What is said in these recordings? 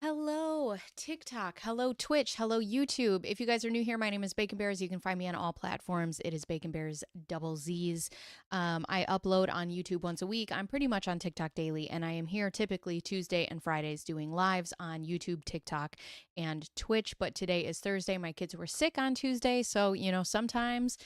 Hello, TikTok. Hello, Twitch. Hello, YouTube. If you guys are new here, my name is Bacon Bears. You can find me on all platforms. It is Bacon Bears double Z's. I upload on YouTube once a week. I'm pretty much on TikTok daily, and I am here typically Tuesday and Fridays doing lives on YouTube, TikTok, and Twitch. But today is Thursday. My kids were sick on Tuesday, so sometimes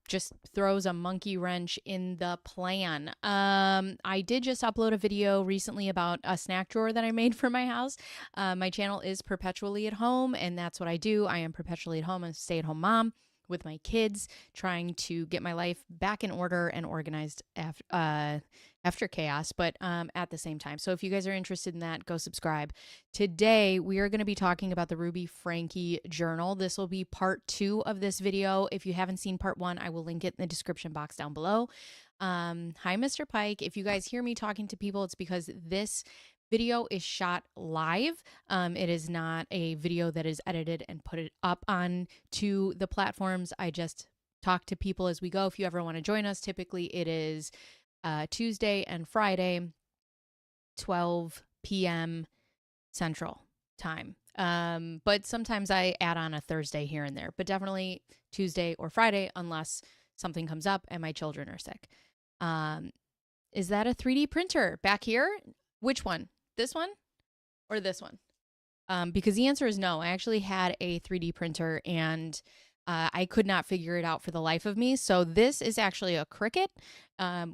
just throws a monkey wrench in the plan. I did just upload a video recently about a snack drawer that I made for my house. My channel is perpetually at home, and that's what I do. I am perpetually at home, a stay-at-home mom with my kids, trying to get my life back in order and organized after chaos, but at the same time. So if you guys are interested in that, go subscribe. Today, we are going to be talking about the Ruby Franke journal. This will be part 2 of this video. If you haven't seen part 1, I will link it in the description box down below. Hi, Mr. Pike. If you guys hear me talking to people, it's because this video is shot live. It is not a video that is edited and put it up on to the platforms. I just talk to people as we go. If you ever want to join us, typically it is Tuesday and Friday, 12 p.m. Central Time. But sometimes I add on a Thursday here and there, but definitely Tuesday or Friday unless something comes up and my children are sick. Is that a 3D printer back here? Which one? This one or this one? Because the answer is no. I actually had a 3D printer and I could not figure it out for the life of me. So this is actually a Cricut,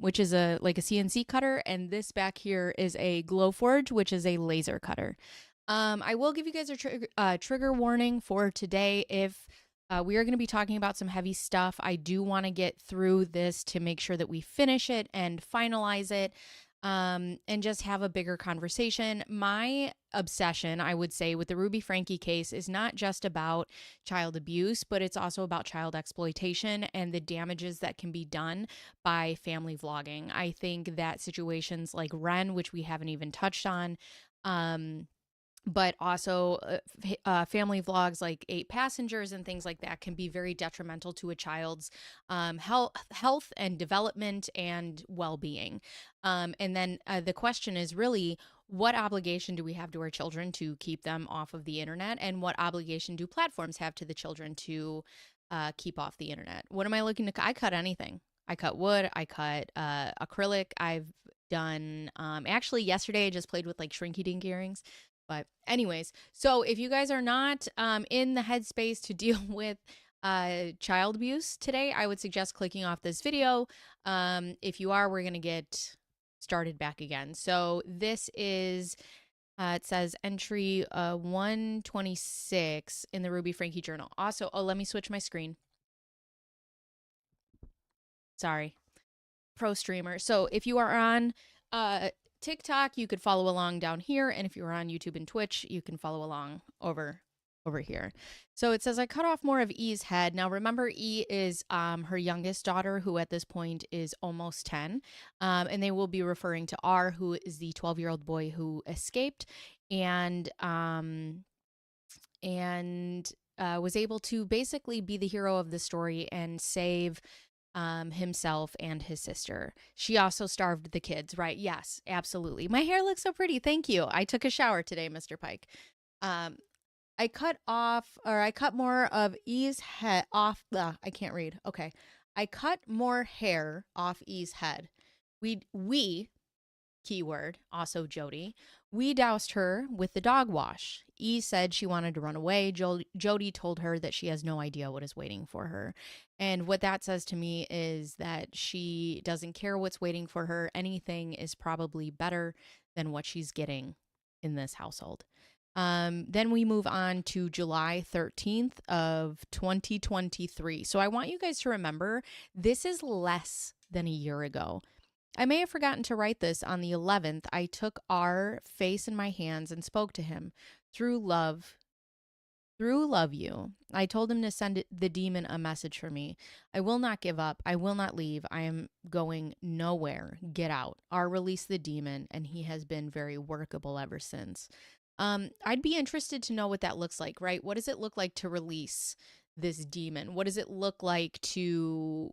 which is like a CNC cutter, and this back here is a Glowforge, which is a laser cutter. I will give you guys a trigger warning for today. If we are going to be talking about some heavy stuff, I do want to get through this to make sure that we finish it and finalize it. And just have a bigger conversation. My obsession, I would say, with the Ruby Franke case is not just about child abuse, but it's also about child exploitation and the damages that can be done by family vlogging. I think that situations like Ren, which we haven't even touched on, but also family vlogs like 8 Passengers and things like that can be very detrimental to a child's health and development and well-being. And then the question is really, what obligation do we have to our children to keep them off of the internet, and what obligation do platforms have to the children to keep off the internet? What am I looking to? I cut anything. I cut wood. I cut acrylic. I've done actually yesterday I just played with like shrinky dink earrings. But anyways, so if you guys are not in the headspace to deal with child abuse today, I would suggest clicking off this video. If you are, we're going to get started back again. So this is, it says entry 126 in the Ruby Franke journal. Also, let me switch my screen. Sorry. Pro streamer. So if you are on TikTok, you could follow along down here, and if you're on YouTube and Twitch, you can follow along over here. So it says, I cut off more of E's head. Now remember, E is her youngest daughter, who at this point is almost 10, and they will be referring to R, who is the 12-year-old boy who escaped and was able to basically be the hero of the story and save himself and his sister. She also starved the kids, right? Yes, absolutely. My hair looks so pretty. Thank you. I took a shower today, Mr. Pike. I cut more of E's head off. I can't read. Okay. I cut more hair off E's head. We, keyword, also Jody, we doused her with the dog wash. E said she wanted to run away. Jody told her that she has no idea what is waiting for her. And what that says to me is that she doesn't care what's waiting for her. Anything is probably better than what she's getting in this household. Then we move on to July 13th of 2023. So I want you guys to remember, this is less than a year ago. I may have forgotten to write this. On the 11th, I took our face in my hands and spoke to him. Through love you. I told him to send the demon a message for me. I will not give up. I will not leave. I am going nowhere. Get out. R released the demon, and he has been very workable ever since. I'd be interested to know what that looks like, right? What does it look like to release this demon? What does it look like to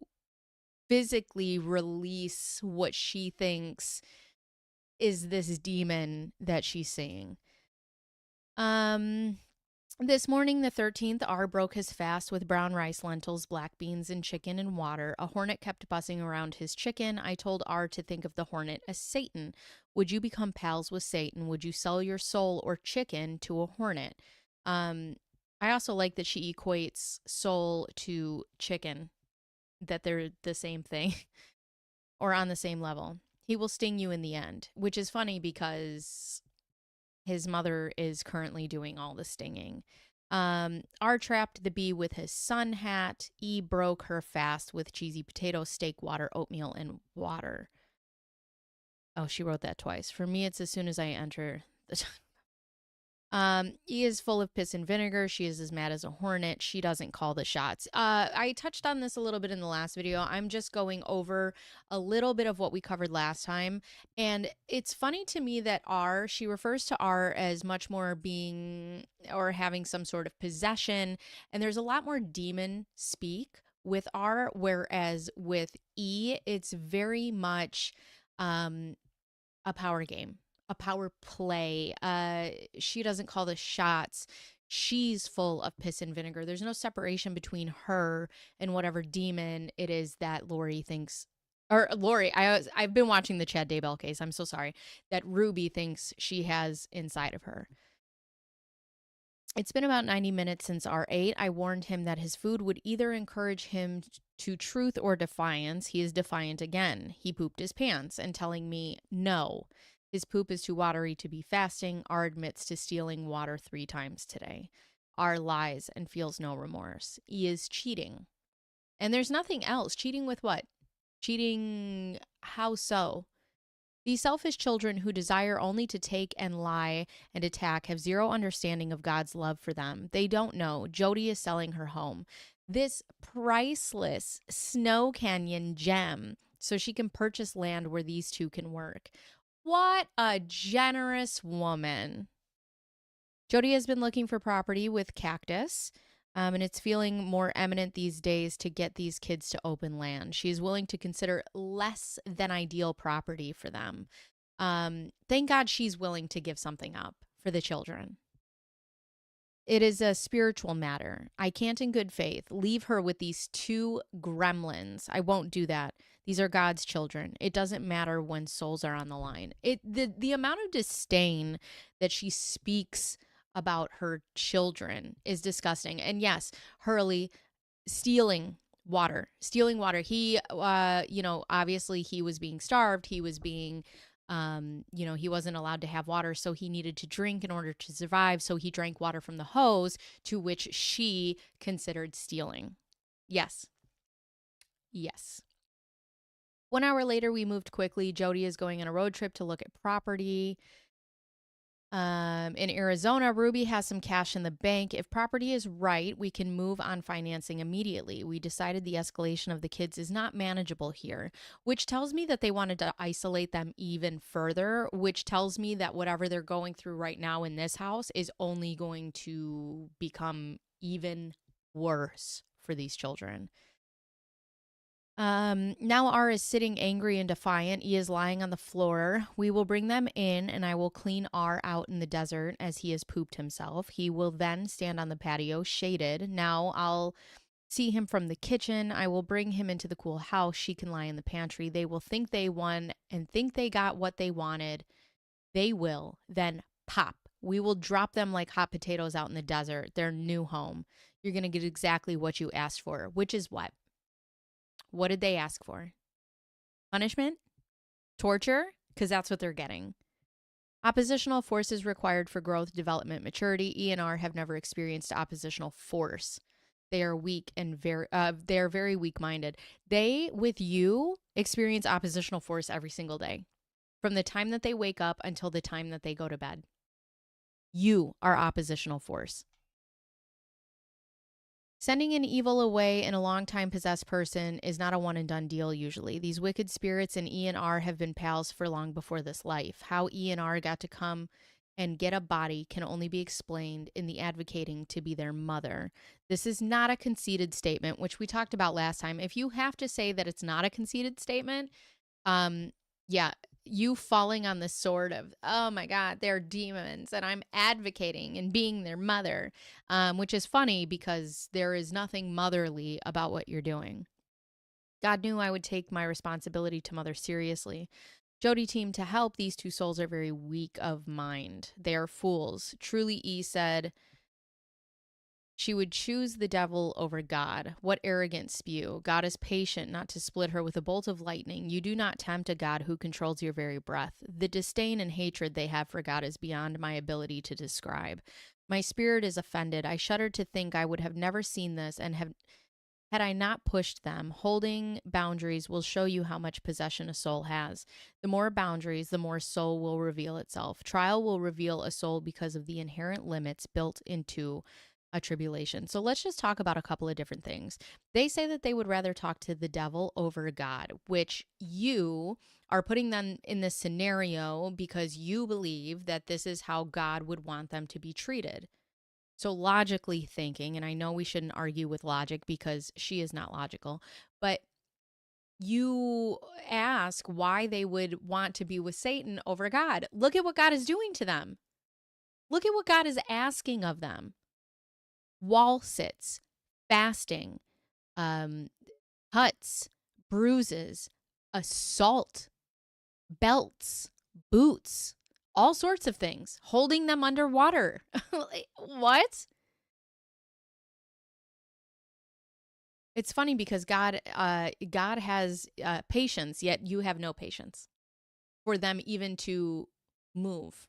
physically release what she thinks is this demon that she's seeing? Um, this morning, the 13th, R broke his fast with brown rice, lentils, black beans, and chicken and water. A hornet kept buzzing around his chicken. I told R to think of the hornet as Satan. Would you become pals with Satan? Would you sell your soul or chicken to a hornet? Um, I also like that she equates soul to chicken, that they're the same thing or on the same level. He will sting you in the end, which is funny because his mother is currently doing all the stinging. R trapped the bee with his sun hat. E broke her fast with cheesy potato, steak, water, oatmeal, and water. Oh, she wrote that twice. For me, it's as soon as I enter the E is full of piss and vinegar. She is as mad as a hornet. She doesn't call the shots. I touched on this a little bit in the last video. I'm just going over a little bit of what we covered last time. And it's funny to me that she refers to R as much more being or having some sort of possession. And there's a lot more demon speak with R, whereas with E, it's very much a power game, a power play. She doesn't call the shots. She's full of piss and vinegar. There's no separation between her and whatever demon it is that Lori thinks. Or Lori, I've been watching the Chad Daybell case. I'm so sorry that Ruby thinks she has inside of her. It's been about 90 minutes since R8. I warned him that his food would either encourage him to truth or defiance. He is defiant again. He pooped his pants and telling me no. His poop is too watery to be fasting. R admits to stealing water 3 times today. R lies and feels no remorse. E is cheating. And there's nothing else. Cheating with what? Cheating, how so? These selfish children who desire only to take and lie and attack have zero understanding of God's love for them. They don't know. Jody is selling her home, this priceless Snow Canyon gem, so she can purchase land where these two can work. What a generous woman. Jody has been looking for property with Cactus. And it's feeling more eminent these days to get these kids to open land. She's willing to consider less than ideal property for them. Thank God she's willing to give something up for the children. It is a spiritual matter. I can't in good faith leave her with these 2 gremlins. I won't do that. These are God's children. It doesn't matter when souls are on the line. The amount of disdain that she speaks about her children is disgusting. And yes, Hurley stealing water. He, obviously he was being starved. He was being, he wasn't allowed to have water, so he needed to drink in order to survive. So he drank water from the hose, to which she considered stealing. Yes. Yes. 1 hour later, we moved quickly. Jody is going on a road trip to look at property. In Arizona, Ruby has some cash in the bank. If property is right, we can move on financing immediately. We decided the escalation of the kids is not manageable here, which tells me that they wanted to isolate them even further, which tells me that whatever they're going through right now in this house is only going to become even worse for these children. Now R is sitting angry and defiant. E is lying on the floor. We will bring them in and I will clean R out in the desert as he has pooped himself. He will then stand on the patio, shaded. Now I'll see him from the kitchen. I will bring him into the cool house. She can lie in the pantry. They will think they won and think they got what they wanted. They will then pop. We will drop them like hot potatoes out in the desert, their new home. You're going to get exactly what you asked for, which is what? What did they ask for? Punishment? Torture? Because that's what they're getting. Oppositional forces required for growth, development, maturity. E and R have never experienced oppositional force. They are weak and they are very weak-minded. They, with you, experience oppositional force every single day, from the time that they wake up until the time that they go to bed. You are oppositional force. Sending an evil away in a long-time possessed person is not a one-and-done deal usually. These wicked spirits and E and R have been pals for long before this life. How E and R got to come and get a body can only be explained in the advocating to be their mother. This is not a conceited statement, which we talked about last time. If you have to say that it's not a conceited statement, yeah, you falling on the sword of, oh my God, they're demons, and I'm advocating and being their mother, which is funny because there is nothing motherly about what you're doing. God knew I would take my responsibility to mother seriously. Jody team to help. These two souls are very weak of mind. They are fools. Truly, E said, she would choose the devil over God. What arrogant spew. God is patient not to split her with a bolt of lightning. You do not tempt a God who controls your very breath. The disdain and hatred they have for God is beyond my ability to describe. My spirit is offended. I shudder to think I would have never seen this and have had I not pushed them. Holding boundaries will show you how much possession a soul has. The more boundaries, the more soul will reveal itself. Trial will reveal a soul because of the inherent limits built into a tribulation. So let's just talk about a couple of different things. They say that they would rather talk to the devil over God, which you are putting them in this scenario because you believe that this is how God would want them to be treated. So logically thinking, and I know we shouldn't argue with logic because she is not logical, but you ask why they would want to be with Satan over God. Look at what God is doing to them. Look at what God is asking of them. Wall sits, fasting, um, cuts, bruises, assault, belts, boots, all sorts of things, holding them underwater. What? It's funny because God has patience, yet you have no patience for them even to move,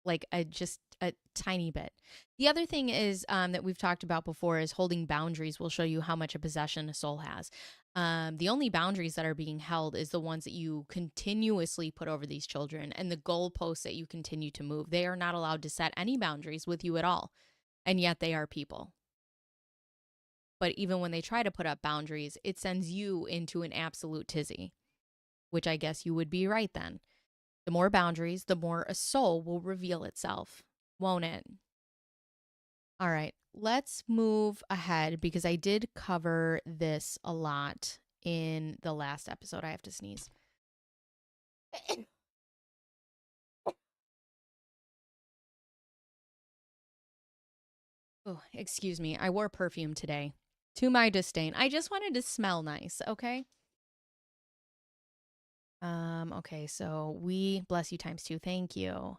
like just a tiny bit. The other thing is that we've talked about before is holding boundaries will show you how much a possession a soul has. The only boundaries that are being held is the ones that you continuously put over these children and the goalposts that you continue to move. They are not allowed to set any boundaries with you at all, and yet they are people. But even when they try to put up boundaries, it sends you into an absolute tizzy, which I guess you would be right then. The more boundaries, the more a soul will reveal itself, won't it? All right, let's move ahead because I did cover this a lot in the last episode. I have to sneeze. Oh, excuse me. I wore perfume today to my disdain. I just wanted to smell nice, okay? Okay, so we bless you times two. Thank you.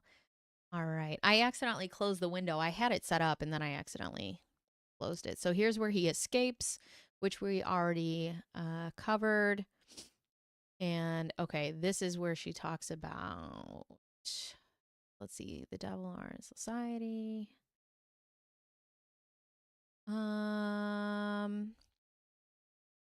All right. I accidentally closed the window. I had it set up and then I accidentally closed it. So here's where he escapes, which we already covered. And okay, this is where she talks about, let's see, the devil are in society.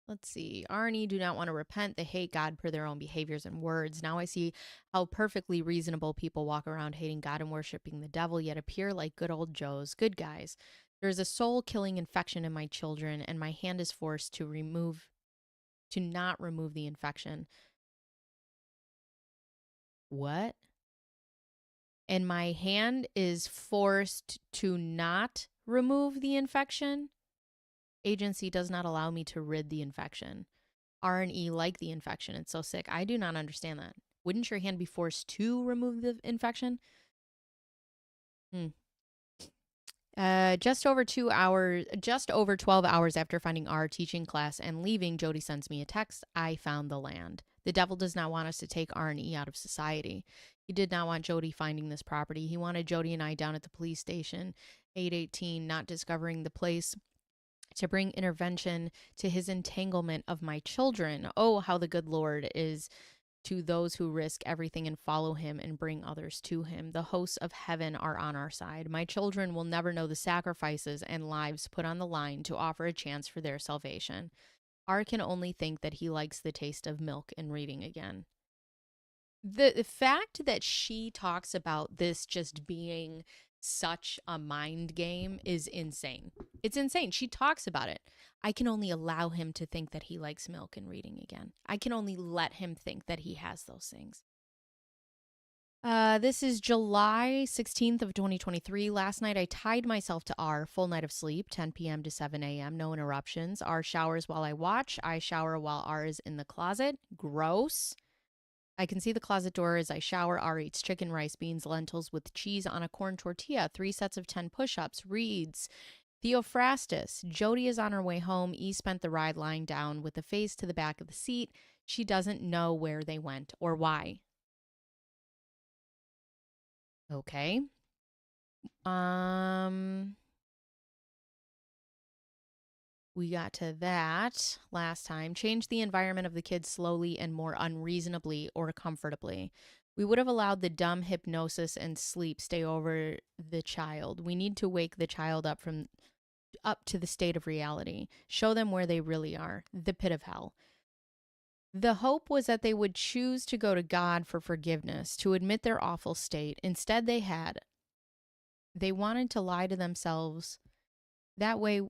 Let's see. Arnie do not want to repent. They hate God per their own behaviors and words. Now I see how perfectly reasonable people walk around hating God and worshiping the devil, yet appear like good old Joes, good guys. There is a soul-killing infection in my children, and my hand is forced to not remove the infection. What? And my hand is forced to not remove the infection? Agency does not allow me to rid the infection. R&E like the infection. It's so sick. I do not understand that. Wouldn't your hand be forced to remove the infection? Hmm. Just over 2 hours, just over 12 hours after finding our teaching class and leaving, Jody sends me a text. I found the land. The devil does not want us to take R&E out of society. He did not want Jody finding this property. He wanted Jody and I down at the police station, 818, not discovering the place to bring intervention to his entanglement of my children. Oh, how the good Lord is to those who risk everything and follow him and bring others to him. The hosts of heaven are on our side. My children will never know the sacrifices and lives put on the line to offer a chance for their salvation. R can only think that he likes the taste of milk and reading again. The fact that she talks about this just being such a mind game is insane. It's insane. She talks about it. I can only allow him to think that he likes milk and reading again. I can only let him think that he has those things. This is July 16th of 2023. Last night I tied myself to R, full night of sleep, 10 p.m. to 7 a.m. No interruptions. R showers while I watch. I shower while R is in the closet. Gross. I can see the closet door as I shower. R eats chicken, rice, beans, lentils with cheese on a corn tortilla. 3 sets of 10 push ups. Reads Theophrastus. Jody is on her way home. E spent the ride lying down with the face to the back of the seat. She doesn't know where they went or why. Okay. Um, we got to that last time. Change the environment of the kids slowly and more unreasonably or comfortably. We would have allowed the dumb hypnosis and sleep stay over the child. We need to wake the child up to the state of reality. Show them where they really are, the pit of hell. The hope was that they would choose to go to God for forgiveness, to admit their awful state. Instead, they wanted to lie to themselves. That way,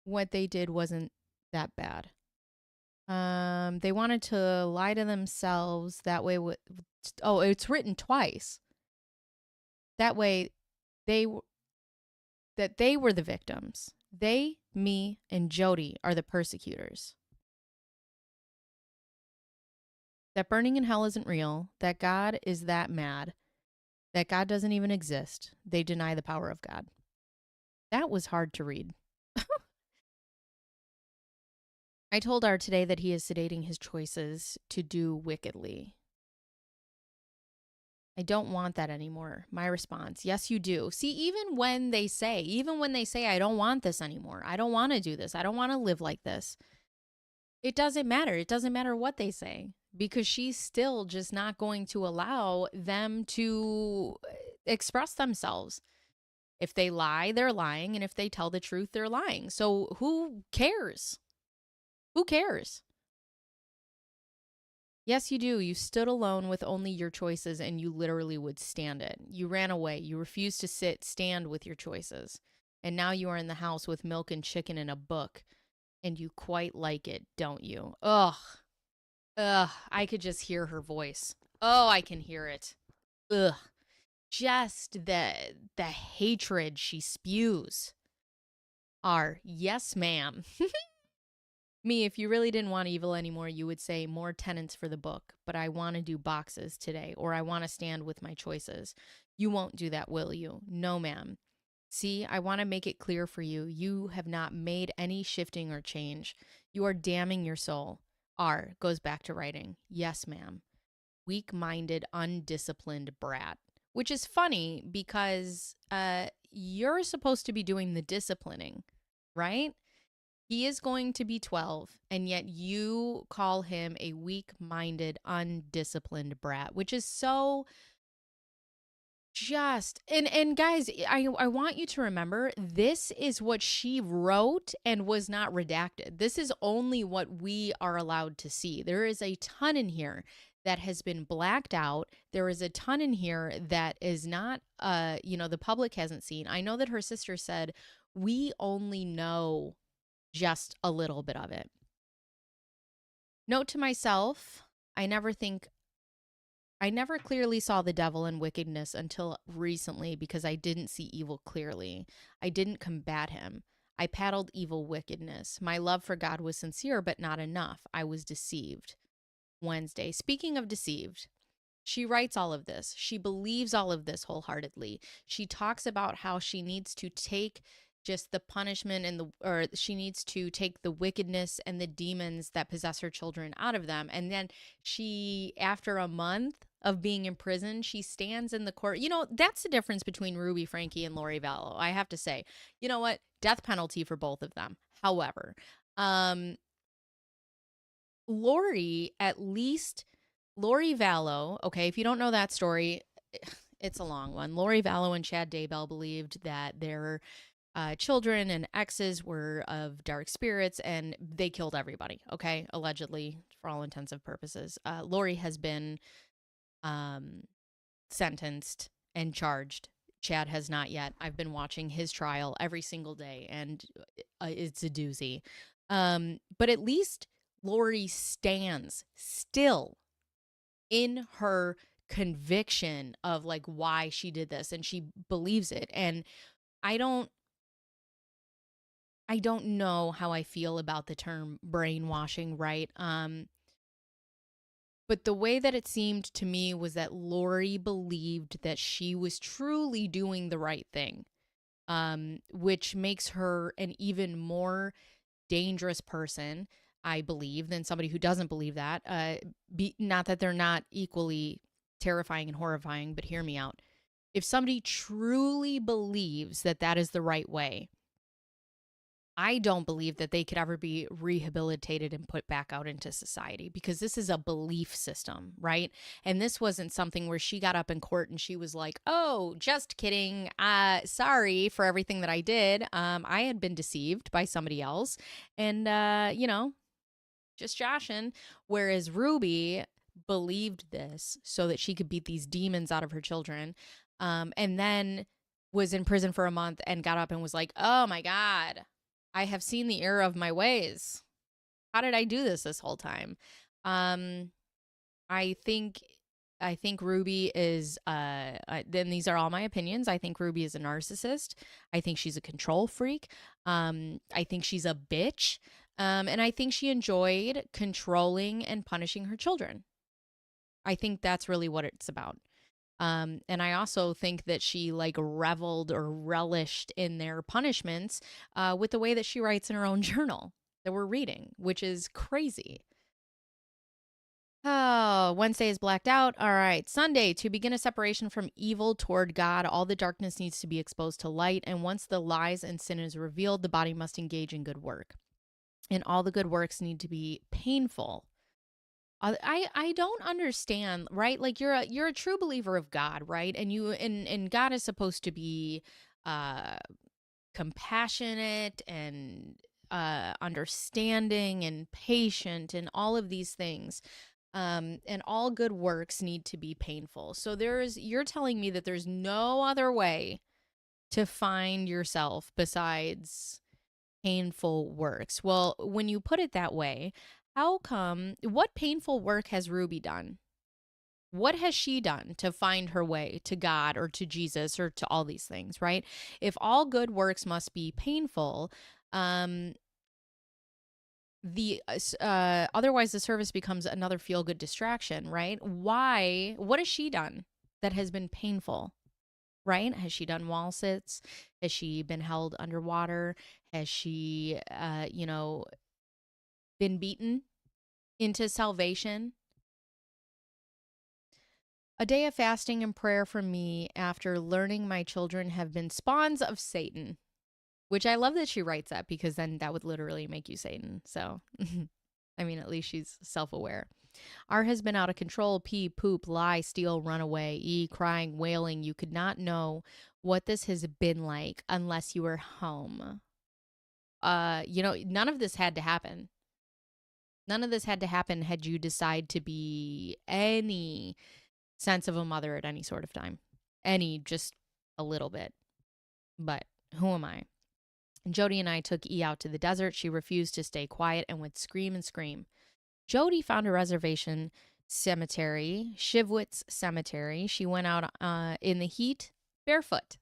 what they did wasn't that bad. They wanted to lie to themselves. That way, it's written twice. That way, they that they were the victims. They, me, and Jody are the persecutors. That burning in hell isn't real. That God is that mad. That God doesn't even exist. They deny the power of God. That was hard to read. I told R today that he is sedating his choices to do wickedly. I don't want that anymore. My response, yes, you do. See, even when they say, I don't want this anymore, I don't want to do this, I don't want to live like this, it doesn't matter. It doesn't matter what they say because she's still just not going to allow them to express themselves. If they lie, they're lying. And if they tell the truth, they're lying. So who cares? Who cares? Yes, you do. You stood alone with only your choices and you literally would stand it. You ran away. You refused to stand with your choices. And now you are in the house with milk and chicken and a book. And you quite like it, don't you? Ugh. Ugh. I could just hear her voice. Oh, I can hear it. Ugh. Just the hatred she spews. Are yes, ma'am. Me, if you really didn't want evil anymore, you would say more tenants for the book, but I want to do boxes today, or I want to stand with my choices. You won't do that, will you? No, ma'am. See, I want to make it clear for you. You have not made any shifting or change. You are damning your soul. R goes back to writing. Yes, ma'am. Weak-minded, undisciplined brat. Which is funny because you're supposed to be doing the disciplining, right? He is going to be 12, and yet you call him a weak-minded, undisciplined brat, which is so just and guys, I want you to remember this is what she wrote and was not redacted. This is only what we are allowed to see. There is a ton in here that has been blacked out. There is a ton in here that is not the public hasn't seen. I know that her sister said we only know just a little bit of it. Note to myself, I never clearly saw the devil and wickedness until recently because I didn't see evil clearly. I didn't combat him. I paddled evil wickedness. My love for God was sincere, but not enough. I was deceived. Wednesday. Speaking of deceived, she writes all of this. She believes all of this wholeheartedly. She talks about how she needs to take just the punishment or she needs to take the wickedness and the demons that possess her children out of them. And then she, after a month of being in prison, she stands in the court. That's the difference between Ruby Franke and Lori Vallow. I have to say, you know what? Death penalty for both of them. However, Lori Vallow, okay, if you don't know that story, it's a long one. Lori Vallow and Chad Daybell believed that their children and exes were of dark spirits and they killed everybody, okay, allegedly, for all intents and purposes. Lori has been sentenced and charged. Chad has not yet. I've been watching his trial every single day, and it's a doozy. But at least Lori stands still in her conviction of like why she did this, and she believes it. And I don't know how I feel about the term brainwashing, right? But the way that it seemed to me was that Lori believed that she was truly doing the right thing, which makes her an even more dangerous person, I believe, than somebody who doesn't believe that. Not that they're not equally terrifying and horrifying, but hear me out. If somebody truly believes that that is the right way, I don't believe that they could ever be rehabilitated and put back out into society, because this is a belief system, right? And this wasn't something where she got up in court and she was like, "Oh, just kidding. Sorry for everything that I did. I had been deceived by somebody else, and just joshing." Whereas Ruby believed this so that she could beat these demons out of her children, and then was in prison for a month and got up and was like, "Oh my God, I have seen the error of my ways. How did I do this whole time?" Um, I think I think Ruby is then these are all my opinions. I think Ruby is a narcissist. I think she's a control freak. I think she's a bitch. And I think she enjoyed controlling and punishing her children. I think that's really what it's about. And I also think that she like reveled or relished in their punishments with the way that she writes in her own journal that we're reading, which is crazy. Oh, Wednesday is blacked out. All right. Sunday, to begin a separation from evil toward God, all the darkness needs to be exposed to light. And once the lies and sin is revealed, the body must engage in good work. And all the good works need to be painful. I don't understand, right? Like you're a true believer of God, right? And God is supposed to be uh compassionate and understanding and patient and all of these things. And all good works need to be painful. So you're telling me that there's no other way to find yourself besides painful works. Well, when you put it that way, what painful work has Ruby done? What has she done to find her way to God or to Jesus or to all these things, right? If all good works must be painful, um, the otherwise the service becomes another feel good distraction, right? What has she done that has been painful, right? Has she done wall sits? Has she been held underwater? Has she been beaten into salvation? A day of fasting and prayer for me after learning my children have been spawns of Satan. Which I love that she writes that, because then that would literally make you Satan. So, I mean, at least she's self aware. R has been out of control. Pee, poop, lie, steal, run away. E, crying, wailing. You could not know what this has been like unless you were home. None of this had to happen. None of this had to happen had you decide to be any sense of a mother at any sort of time. Just a little bit. But who am I? Jody and I took E out to the desert. She refused to stay quiet and would scream and scream. Jody found a reservation cemetery, Shivwitz Cemetery. She went out in the heat barefoot.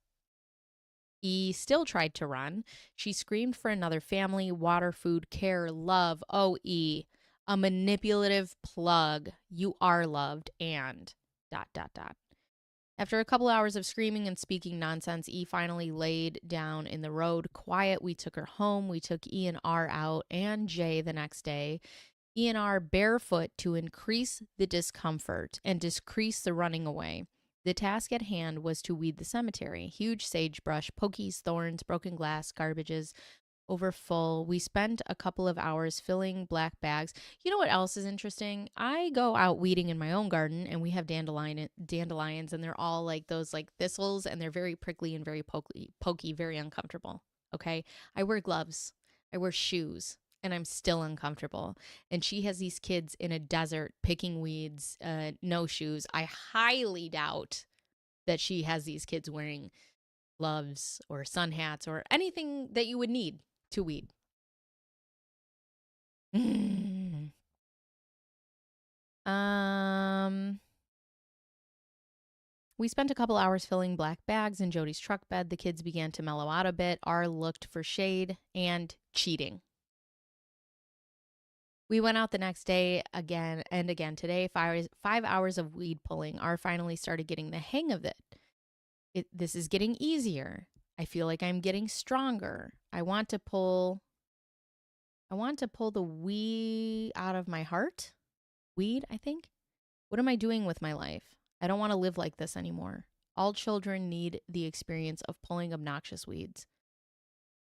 E still tried to run. She screamed for another family, water, food, care, love. Oh, E, a manipulative plug. You are loved and ... After a couple hours of screaming and speaking nonsense, E finally laid down in the road. Quiet, we took her home. We took E and R out and Jay the next day. E and R barefoot to increase the discomfort and decrease the running away. The task at hand was to weed the cemetery. Huge sagebrush, pokies, thorns, broken glass, garbages, over full. We spent a couple of hours filling black bags. You know what else is interesting? I go out weeding in my own garden, and we have dandelions, and they're all like those like thistles, and they're very prickly and very pokey, very uncomfortable. Okay, I wear gloves, I wear shoes, and I'm still uncomfortable. And she has these kids in a desert picking weeds, no shoes. I highly doubt that she has these kids wearing gloves or sun hats or anything that you would need to weed. Mm. We spent a couple hours filling black bags in Jody's truck bed. The kids began to mellow out a bit. R looked for shade and cheating. We went out the next day again and again today. 5 hours of weed pulling. Our finally started getting the hang of it. This is getting easier. I feel like I'm getting stronger. I want to pull the weed out of my heart. Weed, I think. What am I doing with my life? I don't want to live like this anymore. All children need the experience of pulling obnoxious weeds.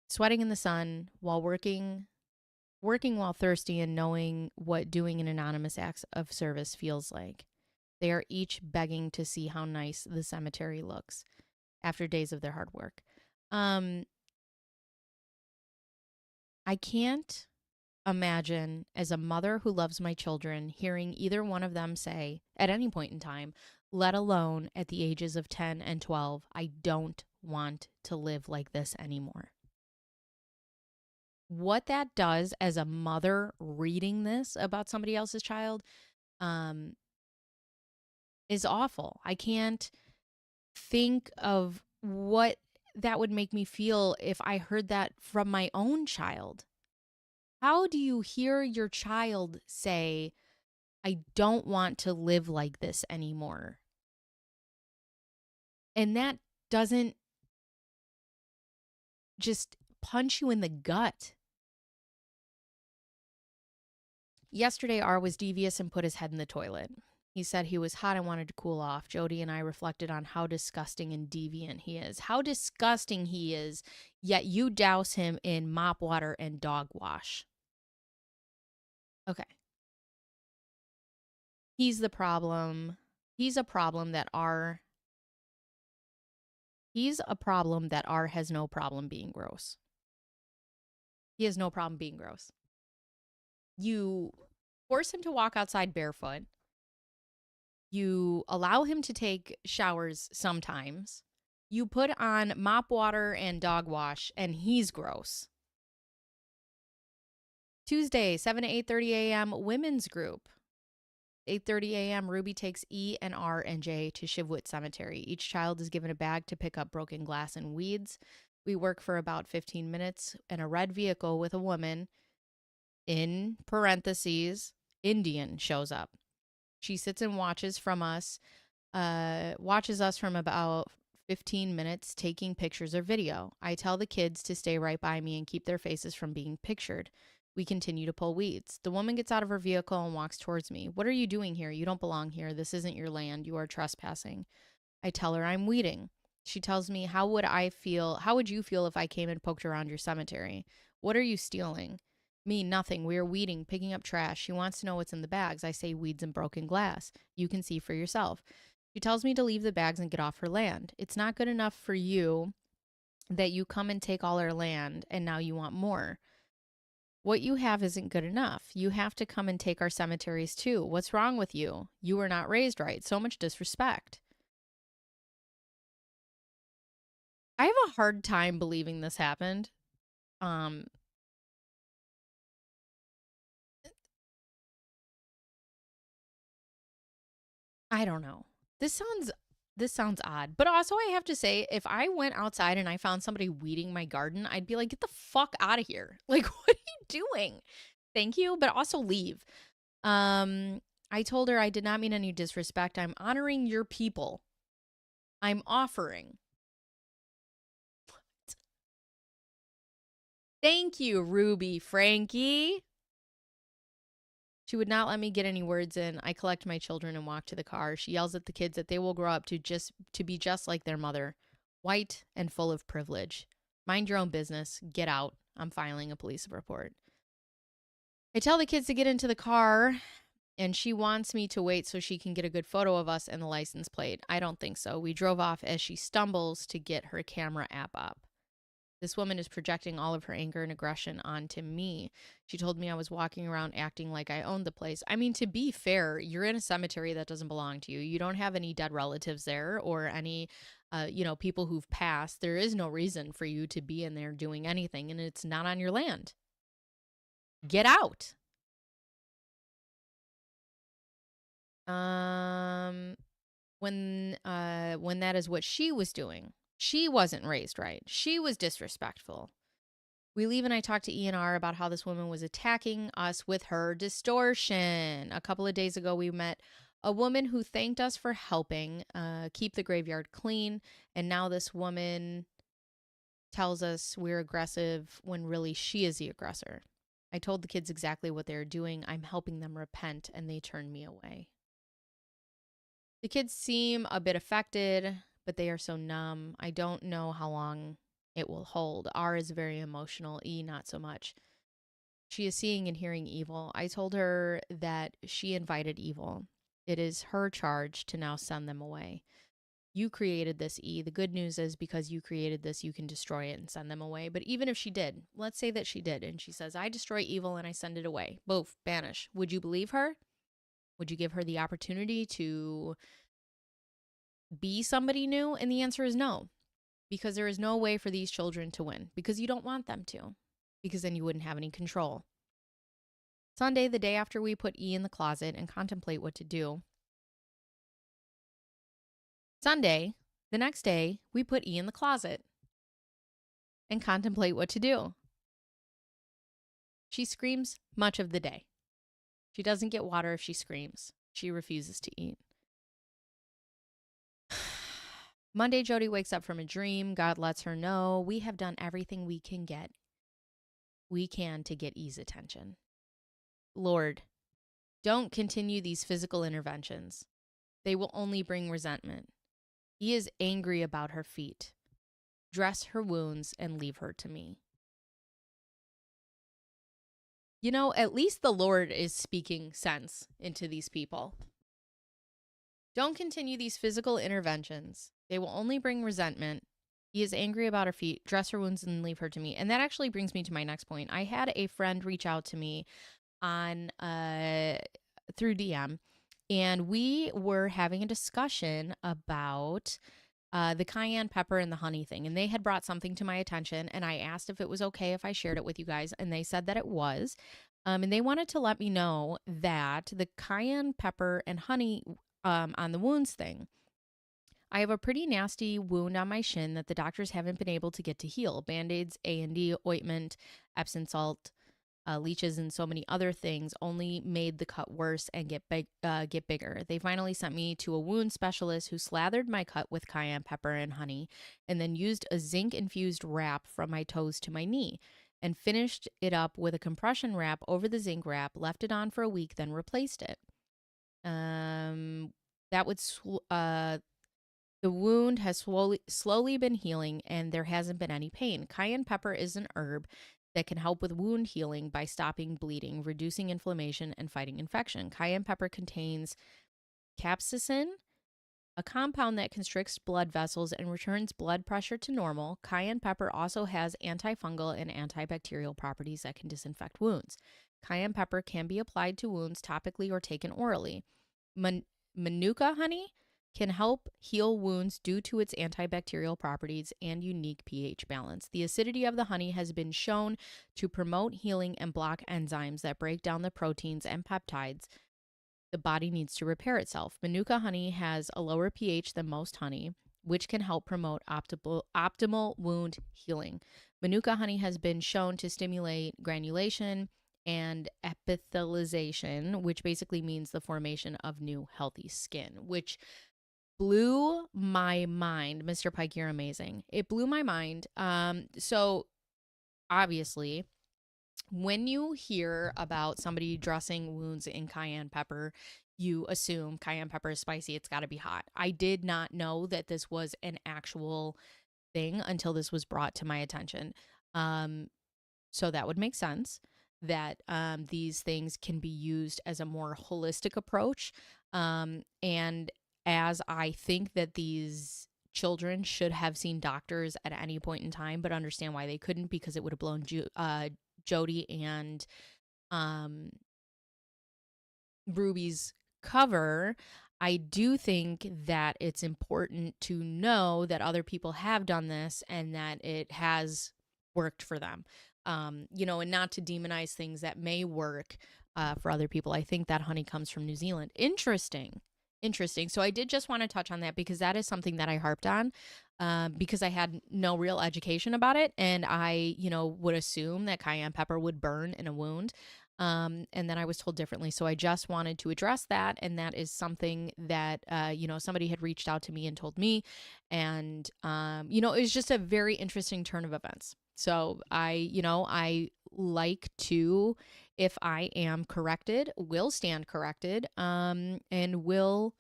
Sweating in the sun while working while thirsty and knowing what doing an anonymous act of service feels like. They are each begging to see how nice the cemetery looks after days of their hard work. I can't imagine, as a mother who loves my children, hearing either one of them say at any point in time, let alone at the ages of 10 and 12, I don't want to live like this anymore. What that does as a mother reading this about somebody else's child is awful. I can't think of what that would make me feel if I heard that from my own child. How do you hear your child say, I don't want to live like this anymore? And that doesn't just punch you in the gut. Yesterday, R was devious and put his head in the toilet. He said he was hot and wanted to cool off. Jody and I reflected on how disgusting and deviant he is. How disgusting he is, yet you douse him in mop water and dog wash. Okay. He's the problem. He's a problem that R has no problem being gross. He has no problem being gross. You force him to walk outside barefoot. You allow him to take showers sometimes. You put on mop water and dog wash, and he's gross. Tuesday, 7 to 8:30 a.m. women's group. 8:30 a.m. Ruby takes E and R and J to Shivwood Cemetery. Each child is given a bag to pick up broken glass and weeds. We work for about 15 minutes in a red vehicle with a woman, in parentheses, Indian, shows up. She sits and watches us from about 15 minutes, taking pictures or video. I tell the kids to stay right by me and keep their faces from being pictured. We continue to pull weeds. The woman gets out of her vehicle and walks towards me. What are you doing here? You don't belong here. This isn't your land. You are trespassing. I tell her I'm weeding. She tells me, how would you feel if I came and poked around your cemetery? What are you stealing? Me, nothing. We are weeding, picking up trash. She wants to know what's in the bags. I say weeds and broken glass. You can see for yourself. She tells me to leave the bags and get off her land. It's not good enough for you that you come and take all our land and now you want more. What you have isn't good enough. You have to come and take our cemeteries too. What's wrong with you? You were not raised right. So much disrespect. I have a hard time believing this happened. I don't know. This sounds odd. But also I have to say, if I went outside and I found somebody weeding my garden, I'd be like, get the fuck out of here. Like, what are you doing? Thank you, but also leave. I told her I did not mean any disrespect. I'm honoring your people. I'm offering. What? Thank you, Ruby Frankie. She would not let me get any words in. I collect my children and walk to the car. She yells at the kids that they will grow up to be just like their mother, white and full of privilege. Mind your own business. Get out. I'm filing a police report. I tell the kids to get into the car, and she wants me to wait so she can get a good photo of us and the license plate. I don't think so. We drove off as she stumbles to get her camera app up. This woman is projecting all of her anger and aggression onto me. She told me I was walking around acting like I owned the place. I mean, to be fair, you're in a cemetery that doesn't belong to you. You don't have any dead relatives there or any, people who've passed. There is no reason for you to be in there doing anything, and it's not on your land. Get out. When that is what she was doing. She wasn't raised right. She was disrespectful. We leave and I talk to E&R about how this woman was attacking us with her distortion. A couple of days ago, we met a woman who thanked us for helping keep the graveyard clean. And now this woman tells us we're aggressive when really she is the aggressor. I told the kids exactly what they were doing. I'm helping them repent, and they turned me away. The kids seem a bit affected, but they are so numb. I don't know how long it will hold. R is very emotional, E not so much. She is seeing and hearing evil. I told her that she invited evil. It is her charge to now send them away. You created this, E. The good news is because you created this, you can destroy it and send them away. But even if she did, let's say that she did, and she says, I destroy evil and I send it away. Boof, banish. Would you believe her? Would you give her the opportunity to be somebody new? And the answer is no, because there is no way for these children to win, because you don't want them to, because then you wouldn't have any control. Sunday, the day after we put E in the closet and contemplate what to do. Sunday, the next day, we put E in the closet and contemplate what to do. She screams much of the day. She doesn't get water if she screams. She refuses to eat. Monday, Jody wakes up from a dream. God lets her know we have done everything we can to get E's attention. Lord, don't continue these physical interventions. They will only bring resentment. E is angry about her feet. Dress her wounds and leave her to me. You know, at least the Lord is speaking sense into these people. Don't continue these physical interventions. They will only bring resentment. He is angry about her feet. Dress her wounds and leave her to me. And that actually brings me to my next point. I had a friend reach out to me on through DM, and we were having a discussion about the cayenne pepper and the honey thing. And they had brought something to my attention, and I asked if it was okay if I shared it with you guys, and they said that it was. And they wanted to let me know that the cayenne pepper and honey on the wounds thing, I have a pretty nasty wound on my shin that the doctors haven't been able to get to heal. Band-Aids, A&D, ointment, Epsom salt, leeches, and so many other things only made the cut worse and get bigger. They finally sent me to a wound specialist who slathered my cut with cayenne pepper and honey and then used a zinc-infused wrap from my toes to my knee and finished it up with a compression wrap over the zinc wrap, left it on for a week, then replaced it. That would the wound has slowly been healing, and there hasn't been any pain. Cayenne pepper is an herb that can help with wound healing by stopping bleeding, reducing inflammation, and fighting infection. Cayenne pepper contains capsaicin, a compound that constricts blood vessels and returns blood pressure to normal. Cayenne pepper also has antifungal and antibacterial properties that can disinfect wounds. Cayenne pepper can be applied to wounds topically or taken orally. Manuka honey can help heal wounds due to its antibacterial properties and unique pH balance. The acidity of the honey has been shown to promote healing and block enzymes that break down the proteins and peptides the body needs to repair itself. Manuka honey has a lower pH than most honey, which can help promote optimal wound healing. Manuka honey has been shown to stimulate granulation and epithelialization, which basically means the formation of new healthy skin, which blew my mind. Mr. Pike, you're amazing. It blew my mind. So obviously, when you hear about somebody dressing wounds in cayenne pepper, you assume cayenne pepper is spicy. It's got to be hot. I did not know that this was an actual thing until this was brought to my attention. So that would make sense that these things can be used as a more holistic approach. And as I think that these children should have seen doctors at any point in time, but understand why they couldn't, because it would have blown Jody and Ruby's cover. I do think that it's important to know that other people have done this and that it has worked for them. And not to demonize things that may work for other people. I think that honey comes from New Zealand. Interesting. So I did just want to touch on that because that is something that I harped on because I had no real education about it. And I, would assume that cayenne pepper would burn in a wound. And then I was told differently. So I just wanted to address that. And that is something that, somebody had reached out to me and told me. And, it was just a very interesting turn of events. So I like to, if I am corrected, will stand corrected, and will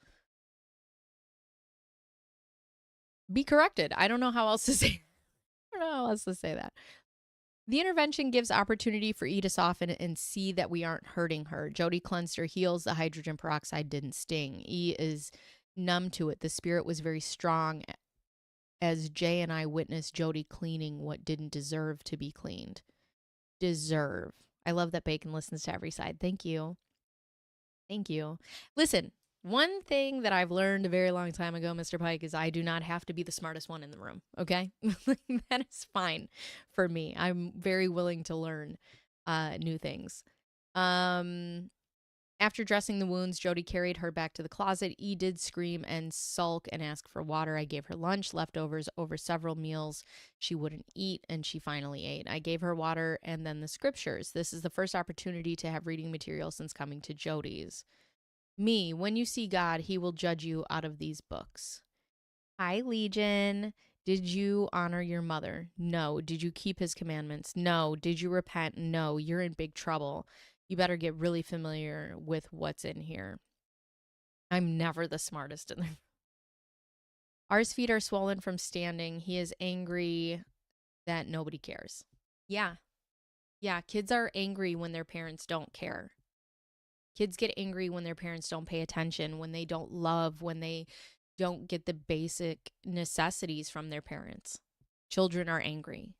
be corrected. I don't know how else to say. I don't know how else to say that. The intervention gives opportunity for E to soften and see that we aren't hurting her. Jody cleansed her heels. The hydrogen peroxide didn't sting. E is numb to it. The spirit was very strong as Jay and I witnessed Jody cleaning what didn't deserve to be cleaned. Deserve. I love that Bacon listens to every side. Thank you. Thank you. Listen, one thing that I've learned a very long time ago, Mr. Pike, is I do not have to be the smartest one in the room. Okay. That is fine for me. I'm very willing to learn new things. After dressing the wounds, Jody carried her back to the closet. E did scream and sulk and ask for water. I gave her lunch, leftovers over several meals she wouldn't eat, and she finally ate. I gave her water and then the scriptures. This is the first opportunity to have reading material since coming to Jody's. Me, when you see God, he will judge you out of these books. Hi, Legion. Did you honor your mother? No. Did you keep his commandments? No. Did you repent? No. You're in big trouble. You better get really familiar with what's in here. I'm never the smartest in there. R's feet are swollen from standing. He is angry that nobody cares. Yeah. Yeah. Kids are angry when their parents don't care. Kids get angry when their parents don't pay attention, when they don't love, when they don't get the basic necessities from their parents. Children are angry.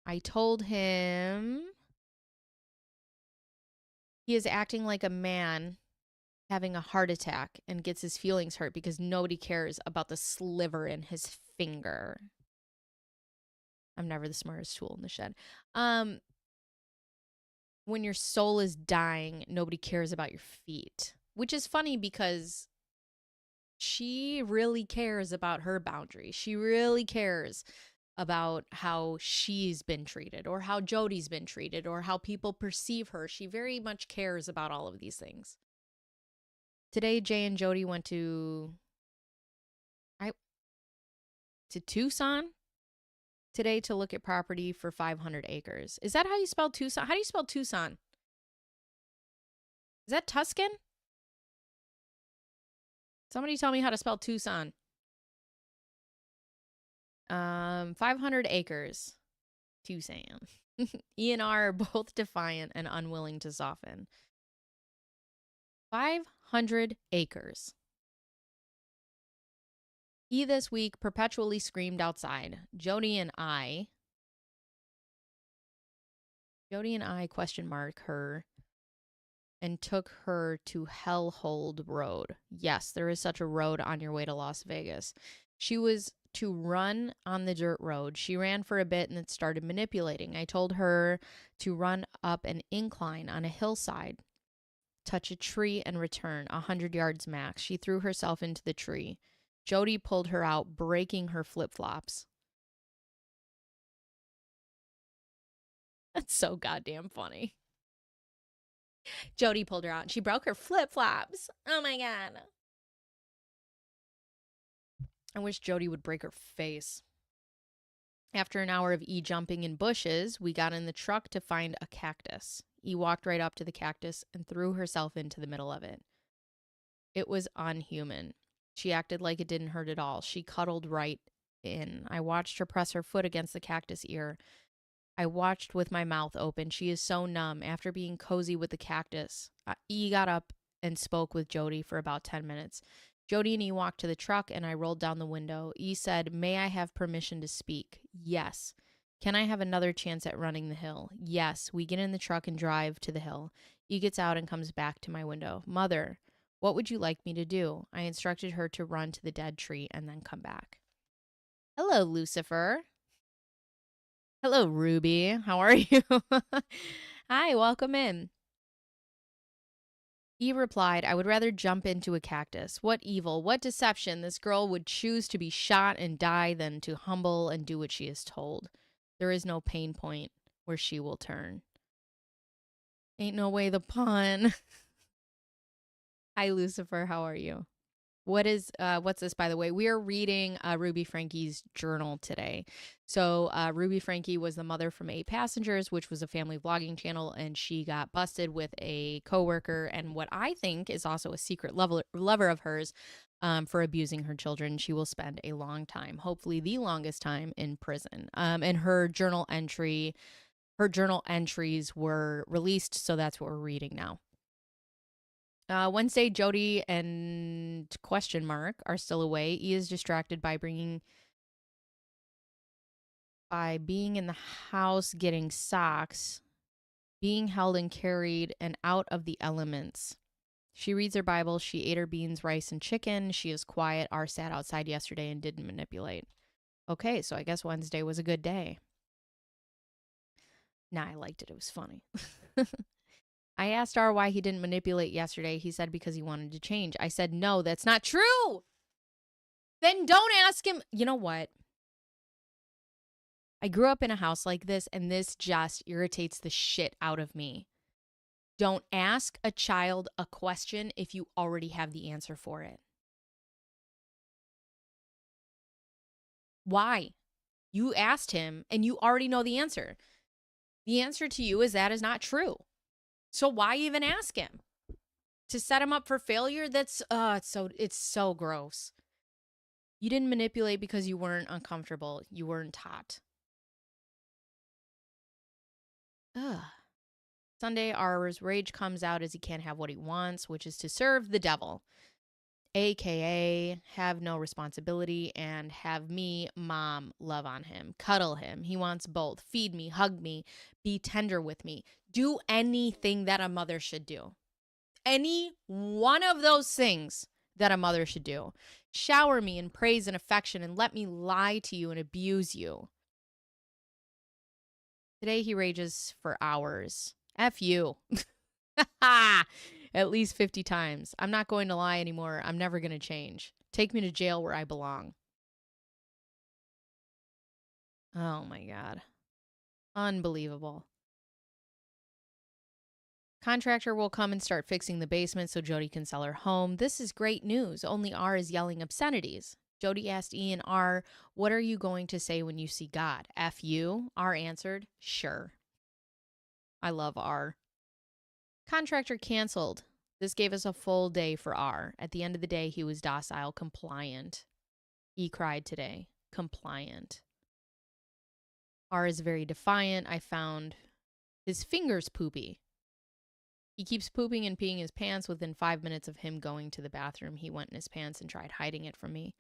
I told him he is acting like a man having a heart attack and gets his feelings hurt because nobody cares about the sliver in his finger. I'm never the smartest tool in the shed. When your soul is dying, nobody cares about your feet, which is funny because she really cares about her boundaries. She really cares about how she's been treated or how Jody's been treated or how people perceive her. She very much cares about all of these things. Today, Jay and Jody went to Tucson today to look at property for 500 acres. Is that how you spell Tucson? How do you spell Tucson? Is that Tuscan? Somebody tell me how to spell Tucson. 500 acres. Tucson. E and R are both defiant and unwilling to soften. 500 acres. E this week perpetually screamed outside. Jody and I question mark her and took her to Hellhold Road. Yes, there is such a road on your way to Las Vegas. She was to run on the dirt road. She ran for a bit and then started manipulating. I told her to run up an incline on a hillside, touch a tree, and return 100 yards max. She threw herself into the tree. Jody pulled her out, breaking her flip-flops. That's so goddamn funny. Jody pulled her out and she broke her flip-flops. Oh my God. I wish Jody would break her face. After an hour of E jumping in bushes, we got in the truck to find a cactus. E walked right up to the cactus and threw herself into the middle of it. It was unhuman. She acted like it didn't hurt at all. She cuddled right in. I watched her press her foot against the cactus ear. I watched with my mouth open. She is so numb. After being cozy with the cactus, E got up and spoke with Jody for about 10 minutes. Jody and E walked to the truck and I rolled down the window. E said, "May I have permission to speak?" Yes. Can I have another chance at running the hill? Yes. We get in the truck and drive to the hill. E gets out and comes back to my window. Mother, what would you like me to do? I instructed her to run to the dead tree and then come back. Hello, Lucifer. Hello, Ruby. How are you? Hi, welcome in. He replied, I would rather jump into a cactus. What evil, what deception. This girl would choose to be shot and die than to humble and do what she is told. There is no pain point where she will turn. Ain't no way the pun. Hi, Lucifer. How are you? What's this, by the way? We are reading Ruby Franke's journal today. So Ruby Franke was the mother from 8 Passengers, which was a family vlogging channel, and she got busted with a coworker and what I think is also a secret lover of hers for abusing her children. She will spend a long time, hopefully the longest time, in prison. And her journal entries were released, so that's what we're reading now. Wednesday, Jody and question mark are still away. E is distracted by being in the house getting socks, being held and carried and out of the elements. She reads her Bible. She ate her beans, rice, and chicken. She is quiet. R sat outside yesterday and didn't manipulate. Okay, so I guess Wednesday was a good day. Nah, I liked it. It was funny. I asked R why he didn't manipulate yesterday. He said because he wanted to change. I said, no, that's not true. Then don't ask him. You know what? I grew up in a house like this, and this just irritates the shit out of me. Don't ask a child a question if you already have the answer for it. Why? You asked him, and you already know the answer. The answer to you is that is not true. So why even ask him? To set him up for failure? That's it's so gross. You didn't manipulate because you weren't uncomfortable. You weren't taught. Ugh. Sunday, R's rage comes out as he can't have what he wants, which is to serve the devil, aka have no responsibility and have me, mom, love on him, cuddle him. He wants both. Feed me, hug me, be tender with me. Do anything that a mother should do. Any one of those things that a mother should do. Shower me in praise and affection and let me lie to you and abuse you. Today he rages for hours. F you. At least 50 times. I'm not going to lie anymore. I'm never going to change. Take me to jail where I belong. Oh my God. Unbelievable. Contractor will come and start fixing the basement so Jody can sell her home. This is great news. Only R is yelling obscenities. Jody asked E and R, what are you going to say when you see God? F you? R answered, sure. I love R. Contractor canceled. This gave us a full day for R. At the end of the day, he was docile, compliant. E cried today. Compliant. R is very defiant. I found his fingers poopy. He keeps pooping and peeing his pants. Within 5 minutes of him going to the bathroom, he went in his pants and tried hiding it from me.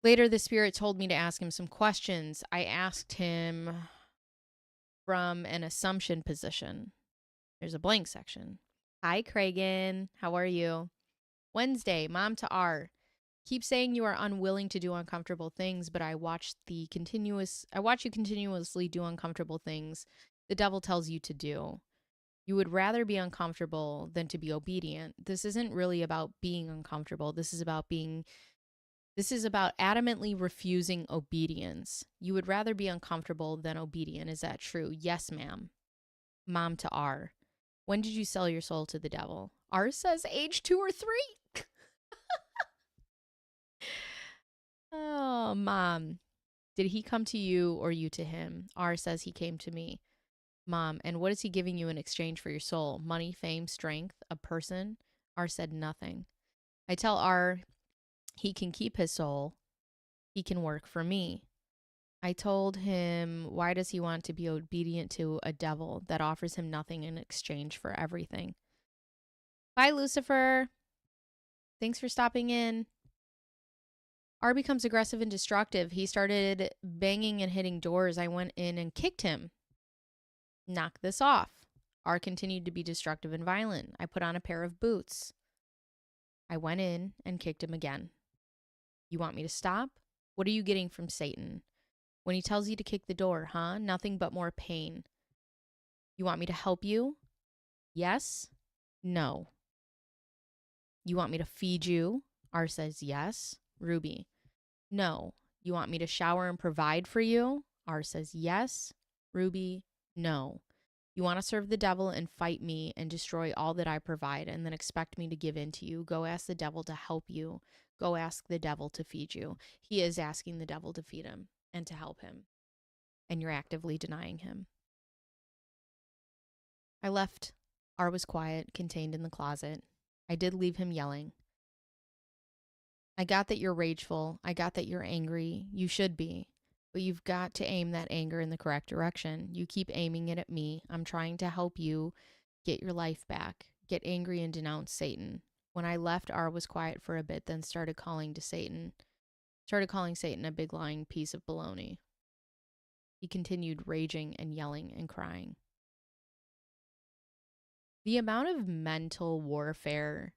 Later, the spirit told me to ask him some questions. I asked him from an assumption position. There's a blank section. Hi, Kragan. How are you? Wednesday, mom to R. Keep saying you are unwilling to do uncomfortable things, but I watch you continuously do uncomfortable things the devil tells you to do. You would rather be uncomfortable than to be obedient. This isn't really about being uncomfortable. This is about adamantly refusing obedience. You would rather be uncomfortable than obedient. Is that true? Yes, ma'am. Mom to R. When did you sell your soul to the devil? R says age 2 or 3. Oh, mom. Did he come to you or you to him? R says he came to me. Mom, and what is he giving you in exchange for your soul? Money, fame, strength, a person? R said nothing. I tell R he can keep his soul. He can work for me. I told him, why does he want to be obedient to a devil that offers him nothing in exchange for everything? Bye, Lucifer. Thanks for stopping in. R becomes aggressive and destructive. He started banging and hitting doors. I went in and kicked him. Knock this off. R continued to be destructive and violent. I put on a pair of boots. I went in and kicked him again. You want me to stop? What are you getting from Satan? When he tells you to kick the door, huh? Nothing but more pain. You want me to help you? Yes? No. You want me to feed you? R says yes. Ruby, no. You want me to shower and provide for you? R says yes. Ruby, no. You want to serve the devil and fight me and destroy all that I provide and then expect me to give in to you? Go ask the devil to help you. Go ask the devil to feed you. He is asking the devil to feed him and to help him, and you're actively denying him. I left. R was quiet, contained in the closet. I did leave him yelling. I got that you're rageful. I got that you're angry. You should be. But you've got to aim that anger in the correct direction. You keep aiming it at me. I'm trying to help you get your life back. Get angry and denounce Satan. When I left, R was quiet for a bit, then started calling Satan a big lying piece of baloney. He continued raging and yelling and crying. The amount of mental warfare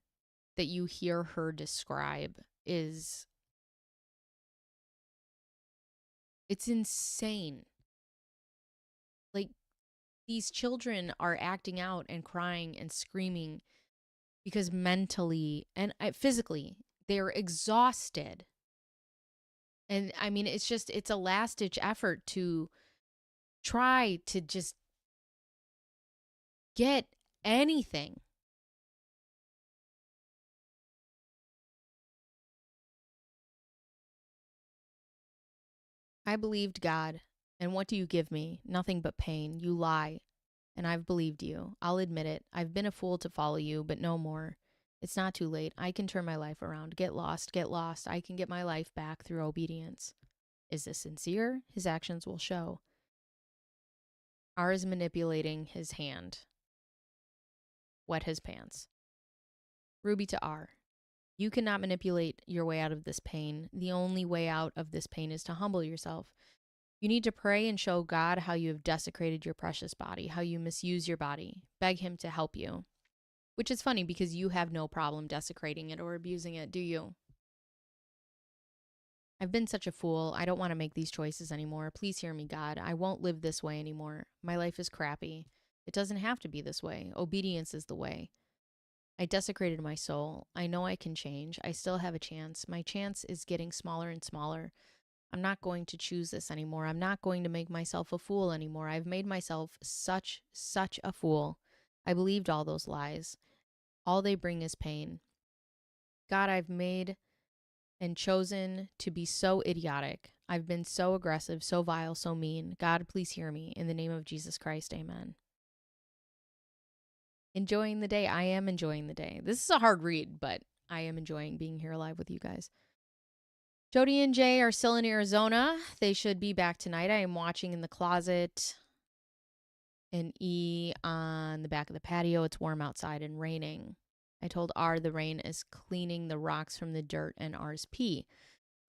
that you hear her describe it's insane. Like, these children are acting out and crying and screaming because mentally and physically they're exhausted. And I mean, it's a last ditch effort to try to just get anything. I believed God. And what do you give me? Nothing but pain. You lie. And I've believed you. I'll admit it. I've been a fool to follow you, but no more. It's not too late. I can turn my life around. Get lost. Get lost. I can get my life back through obedience. Is this sincere? His actions will show. R is manipulating his hand. Wet his pants. Ruby to R. You cannot manipulate your way out of this pain. The only way out of this pain is to humble yourself. You need to pray and show God how you have desecrated your precious body, how you misuse your body. Beg him to help you. Which is funny because you have no problem desecrating it or abusing it, do you? I've been such a fool. I don't want to make these choices anymore. Please hear me, God. I won't live this way anymore. My life is crappy. It doesn't have to be this way. Obedience is the way. I desecrated my soul. I know I can change. I still have a chance. My chance is getting smaller and smaller. I'm not going to choose this anymore. I'm not going to make myself a fool anymore. I've made myself such a fool. I believed all those lies. All they bring is pain. God, I've made and chosen to be so idiotic. I've been so aggressive, so vile, so mean. God, please hear me. In the name of Jesus Christ, amen. Enjoying the day. I am enjoying the day. This is a hard read, but I am enjoying being here live with you guys. Jody and Jay are still in Arizona. They should be back tonight. I am watching in the closet. And E on the back of the patio. It's warm outside and raining. I told R the rain is cleaning the rocks from the dirt and R's pee.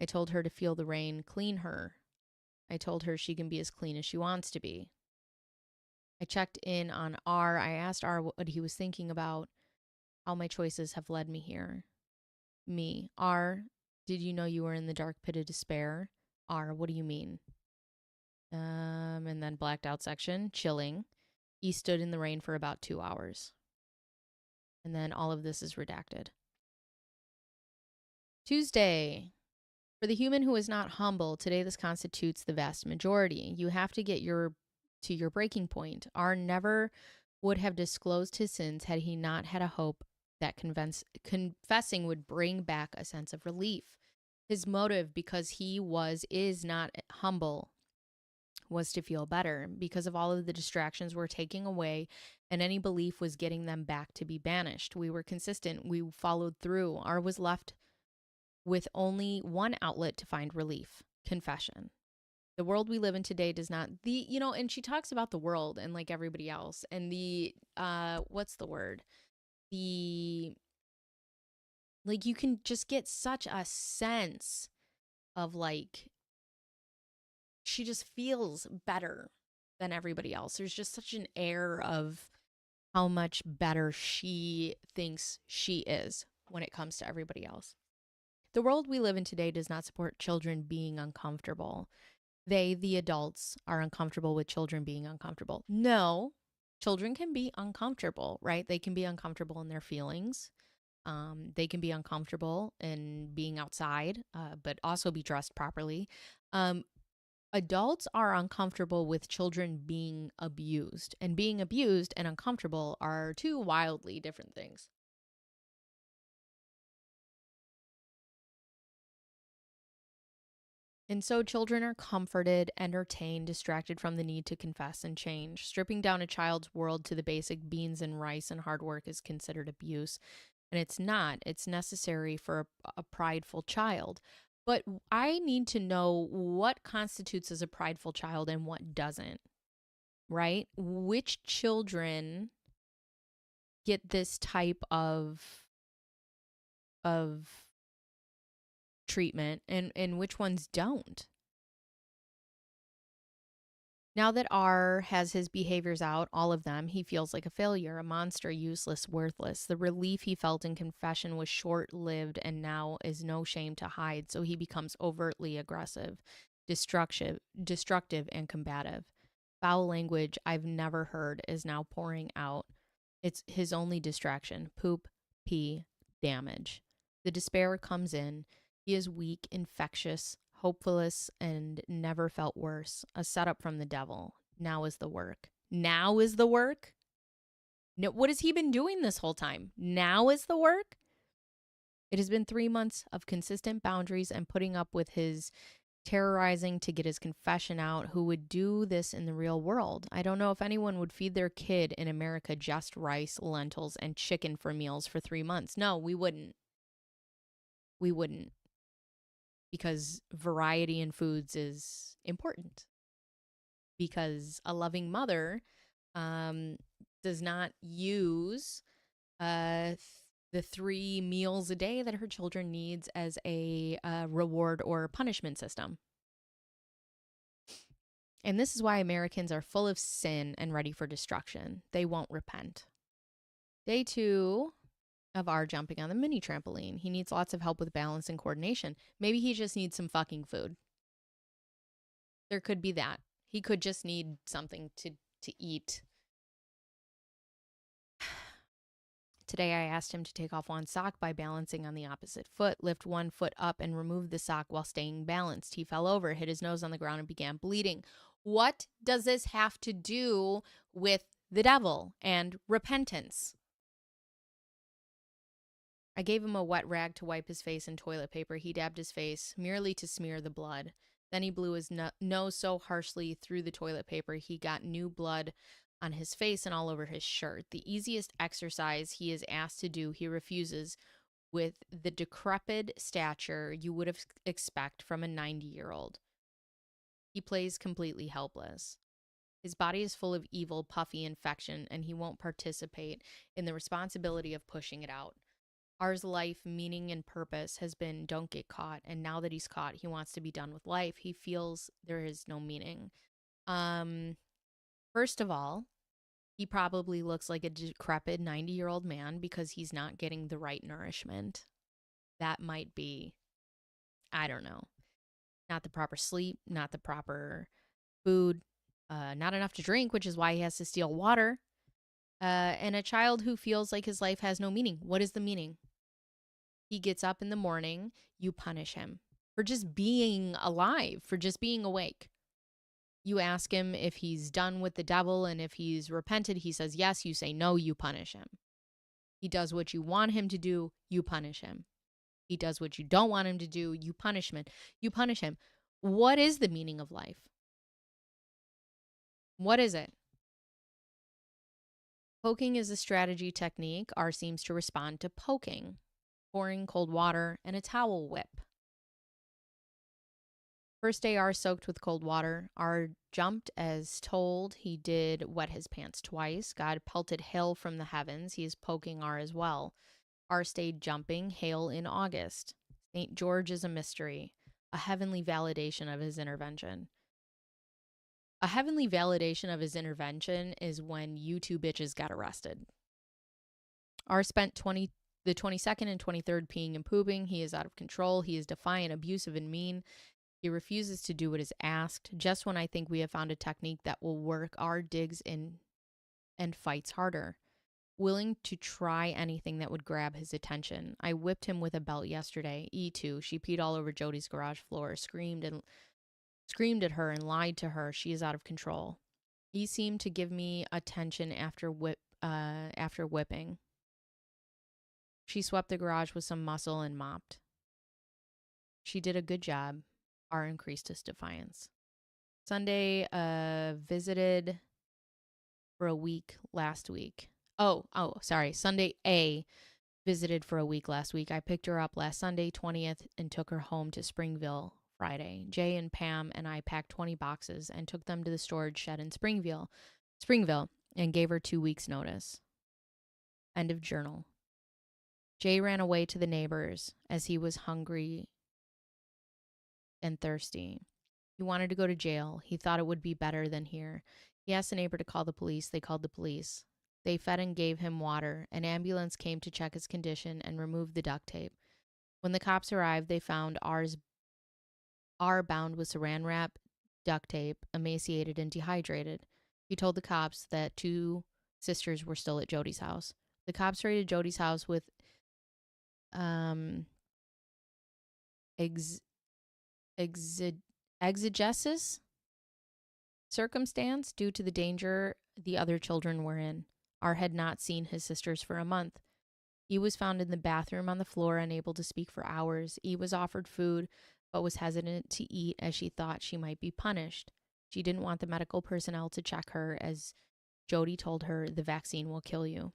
I told her to feel the rain clean her. I told her she can be as clean as she wants to be. I checked in on R. I asked R what he was thinking about how my choices have led me here. Me. R, did you know you were in the dark pit of despair? R, what do you mean? And then blacked out section, chilling. He stood in the rain for about 2 hours. And then all of this is redacted. Tuesday. For the human who is not humble, today this constitutes the vast majority. You have to get to your breaking point. R never would have disclosed his sins had he not had a hope that confessing would bring back a sense of relief. His motive, because he is not humble, was to feel better because of all of the distractions we're taking away, and any belief was getting them back to be banished. We were consistent. We followed through. R was left with only one outlet to find relief: confession. The world we live in today does not, and she talks about the world and like everybody else and what's the word? Like, you can just get such a sense of like, she just feels better than everybody else. There's just such an air of how much better she thinks she is when it comes to everybody else. The world we live in today does not support children being uncomfortable. They, the adults, are uncomfortable with children being uncomfortable. No, Children can be uncomfortable, right? They can be uncomfortable in their feelings. They can be uncomfortable in being outside, but also be dressed properly. Um, Adults are uncomfortable with children being abused, and being abused and uncomfortable are two wildly different things. And so children are comforted, entertained, distracted from the need to confess and change. Stripping down a child's world to the basic beans and rice and hard work is considered abuse. And it's not. It's necessary for a prideful child. But I need to know what constitutes as a prideful child and what doesn't, right? Which children get this type of treatment and which ones don't. Now that R has his behaviors out, all of them, he feels like a failure, a monster, useless, worthless. The relief he felt in confession was short lived and now is no shame to hide, so he becomes overtly aggressive, destructive, and combative. Foul language I've never heard is now pouring out. It's his only distraction: poop, pee, damage. The despair comes in. He is weak, infectious, hopeless, and never felt worse. A setup from the devil. Now is the work. Now is the work? No, what has he been doing this whole time? Now is the work? It has been 3 months of consistent boundaries and putting up with his terrorizing to get his confession out. Who would do this in the real world? I don't know if anyone would feed their kid in America just rice, lentils, and chicken for meals for 3 months. No, we wouldn't. We wouldn't. Because variety in foods is important. Because a loving mother does not use the 3 meals a day that her children needs as a reward or punishment system. And this is why Americans are full of sin and ready for destruction. They won't repent. Day 2 of our jumping on the mini trampoline. He needs lots of help with balance and coordination. Maybe he just needs some fucking food. There could be that. He could just need something to eat. Today, I asked him to take off one sock by balancing on the opposite foot, lift one foot up, and remove the sock while staying balanced. He fell over, hit his nose on the ground, and began bleeding. What does this have to do with the devil and repentance? I gave him a wet rag to wipe his face and toilet paper. He dabbed his face merely to smear the blood. Then he blew his nose so harshly through the toilet paper he got new blood on his face and all over his shirt. The easiest exercise he is asked to do, he refuses with the decrepit stature you would expect from a 90-year-old. He plays completely helpless. His body is full of evil, puffy infection, and he won't participate in the responsibility of pushing it out. R's life, meaning, and purpose has been don't get caught. And now that he's caught, he wants to be done with life. He feels there is no meaning. First of all, he probably looks like a decrepit 90-year-old man because he's not getting the right nourishment. That might be, I don't know, not the proper sleep, not the proper food, not enough to drink, which is why he has to steal water. And a child who feels like his life has no meaning. What is the meaning? He gets up in the morning, you punish him for just being alive, for just being awake. You ask him if he's done with the devil and if he's repented. He says yes. You say no, you punish him. He does what you want him to do, you punish him. He does what you don't want him to do, you punish him. What is the meaning of life? What is it? Poking is a strategy technique. R seems to respond to poking, pouring cold water, and a towel whip. First day R soaked with cold water. R jumped as told. He did wet his pants twice. God pelted hail from the heavens. He is poking R as well. R stayed jumping. Hail in August. St. George is a mystery, a heavenly validation of his intervention. A heavenly validation of his intervention is when you two bitches got arrested. R spent the 22nd and 23rd peeing and pooping. He is out of control. He is defiant, abusive, and mean. He refuses to do what is asked. Just when I think we have found a technique that will work, R digs in and fights harder, willing to try anything that would grab his attention. I whipped him with a belt yesterday. E2, she peed all over Jody's garage floor, screamed at her and lied to her. She is out of control. He seemed to give me attention after whipping. She swept the garage with some muscle and mopped. She did a good job. R increased his defiance. Sunday, visited for a week last week. Sorry. Sunday A visited for a week last week. I picked her up last Sunday, 20th, and took her home to Springville Friday. Jay and Pam and I packed 20 boxes and took them to the storage shed in Springville, and gave her 2 weeks' notice. End of journal. Jay ran away to the neighbors as he was hungry and thirsty. He wanted to go to jail. He thought it would be better than here. He asked the neighbor to call the police. They called the police. They fed and gave him water. An ambulance came to check his condition and remove the duct tape. When the cops arrived, they found R bound with saran wrap, duct tape, emaciated and dehydrated. He told the cops that 2 sisters were still at Jody's house. The cops raided Jody's house with exegesis circumstance due to the danger the other children were in. R had not seen his sisters for a month. E was found in the bathroom on the floor, unable to speak for hours. E was offered food, but was hesitant to eat as she thought she might be punished. She didn't want the medical personnel to check her, as Jody told her, the vaccine will kill you.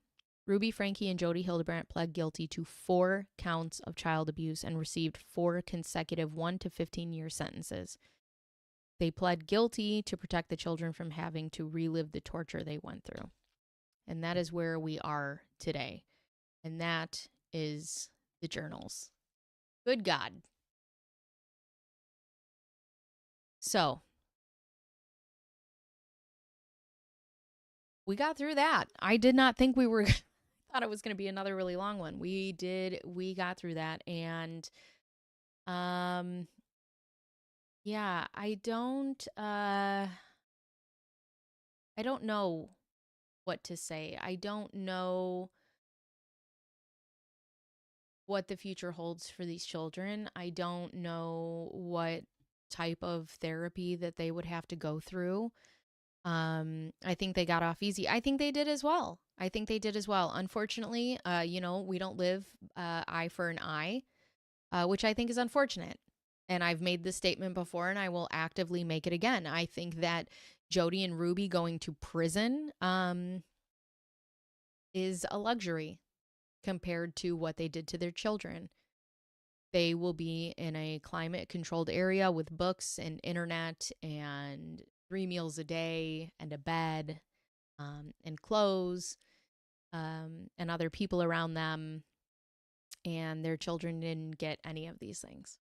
Ruby Franke and Jody Hildebrandt pled guilty to 4 counts of child abuse and received 4 consecutive 1 to 15-year sentences. They pled guilty to protect the children from having to relive the torture they went through. And that is where we are today. And that is the journals. Good God. So, we got through that. I did not think we were, thought it was going to be another really long one. We got through that. And, yeah, I don't know what to say. I don't know what the future holds for these children. I don't know what type of therapy that they would have to go through. I think they got off easy. I think they did as well. Unfortunately, we don't live eye for an eye, which I think is unfortunate. And I've made this statement before, and I will actively make it again. I think that Jody and Ruby going to prison is a luxury compared to what they did to their children. They will be in a climate-controlled area with books and internet and 3 meals a day and a bed and clothes and other people around them. And their children didn't get any of these things.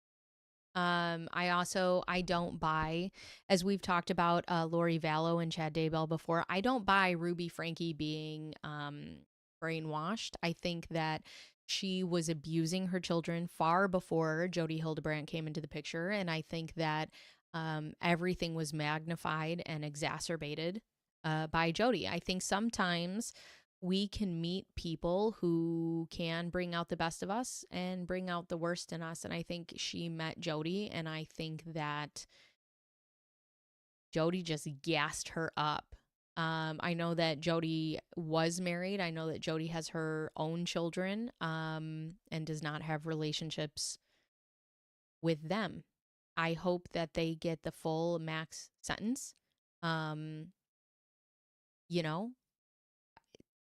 I don't buy, as we've talked about Lori Vallow and Chad Daybell before, I don't buy Ruby Franke being brainwashed. I think that she was abusing her children far before Jody Hildebrandt came into the picture. And I think that everything was magnified and exacerbated by Jody. I think sometimes we can meet people who can bring out the best of us and bring out the worst in us. And I think she met Jody, and I think that Jody just gassed her up. I know that Jody was married. I know that Jody has her own children and does not have relationships with them. I hope that they get the full max sentence.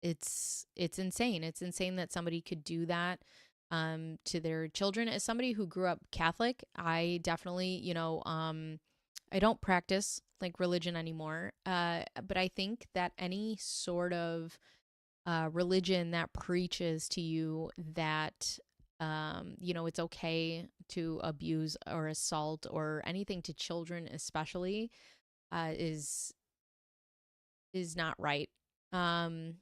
It's insane. It's insane that somebody could do that to their children. As somebody who grew up Catholic, I definitely, I don't practice like religion anymore. But I think that any sort of religion that preaches to you that, it's okay to abuse or assault or anything to children, especially, is not right. And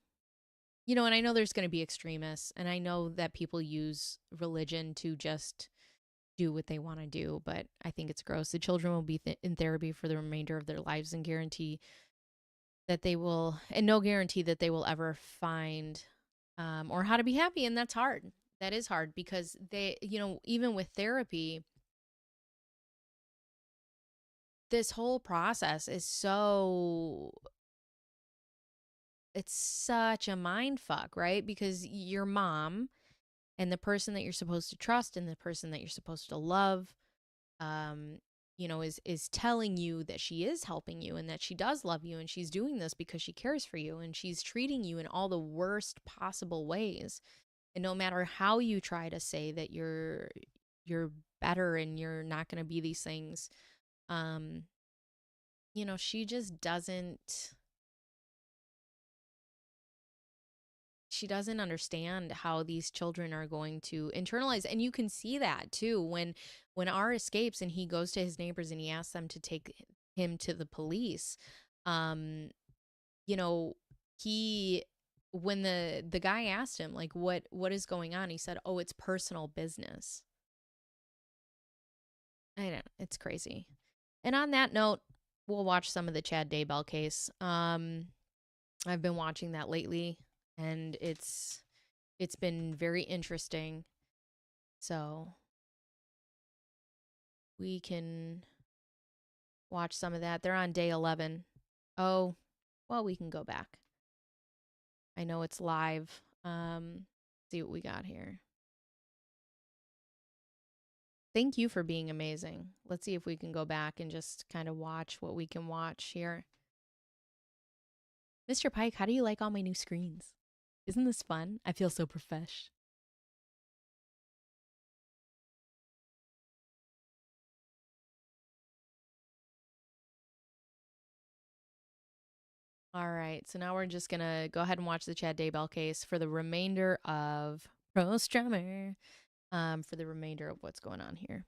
I know there's going to be extremists, and I know that people use religion to just do what they want to do, but I think it's gross. The children will be in therapy for the remainder of their lives and guarantee that they will, and no guarantee that they will ever find or how to be happy. And that's hard. That is hard because they, even with therapy, this whole process is it's such a mind fuck, right? Because your mom and the person that you're supposed to trust and the person that you're supposed to love, um, is telling you that she is helping you and that she does love you and she's doing this because she cares for you and she's treating you in all the worst possible ways. And no matter how you try to say that you're better and you're not going to be these things, um, she just doesn't she doesn't understand how these children are going to internalize. And you can see that too when R escapes and he goes to his neighbors and he asks them to take him to the police. um you know he when the guy asked him like what is going on, he said, oh, it's personal business. I know, it's crazy. And on that note, we'll watch some of the Chad Daybell case. I've been watching that lately and it's been very interesting. So we can watch some of that. They're on day 11. Oh, well, we can go back. I know it's live. See what we got here. Thank you for being amazing. Let's see if we can go back and just kind of watch what we can watch here. Mr. Pike, how do you like all my new screens? Isn't this fun? I feel so profesh. All right, so now we're just gonna go ahead and watch the Chad Daybell case for the remainder of Roast Drummer. For the remainder of what's going on here.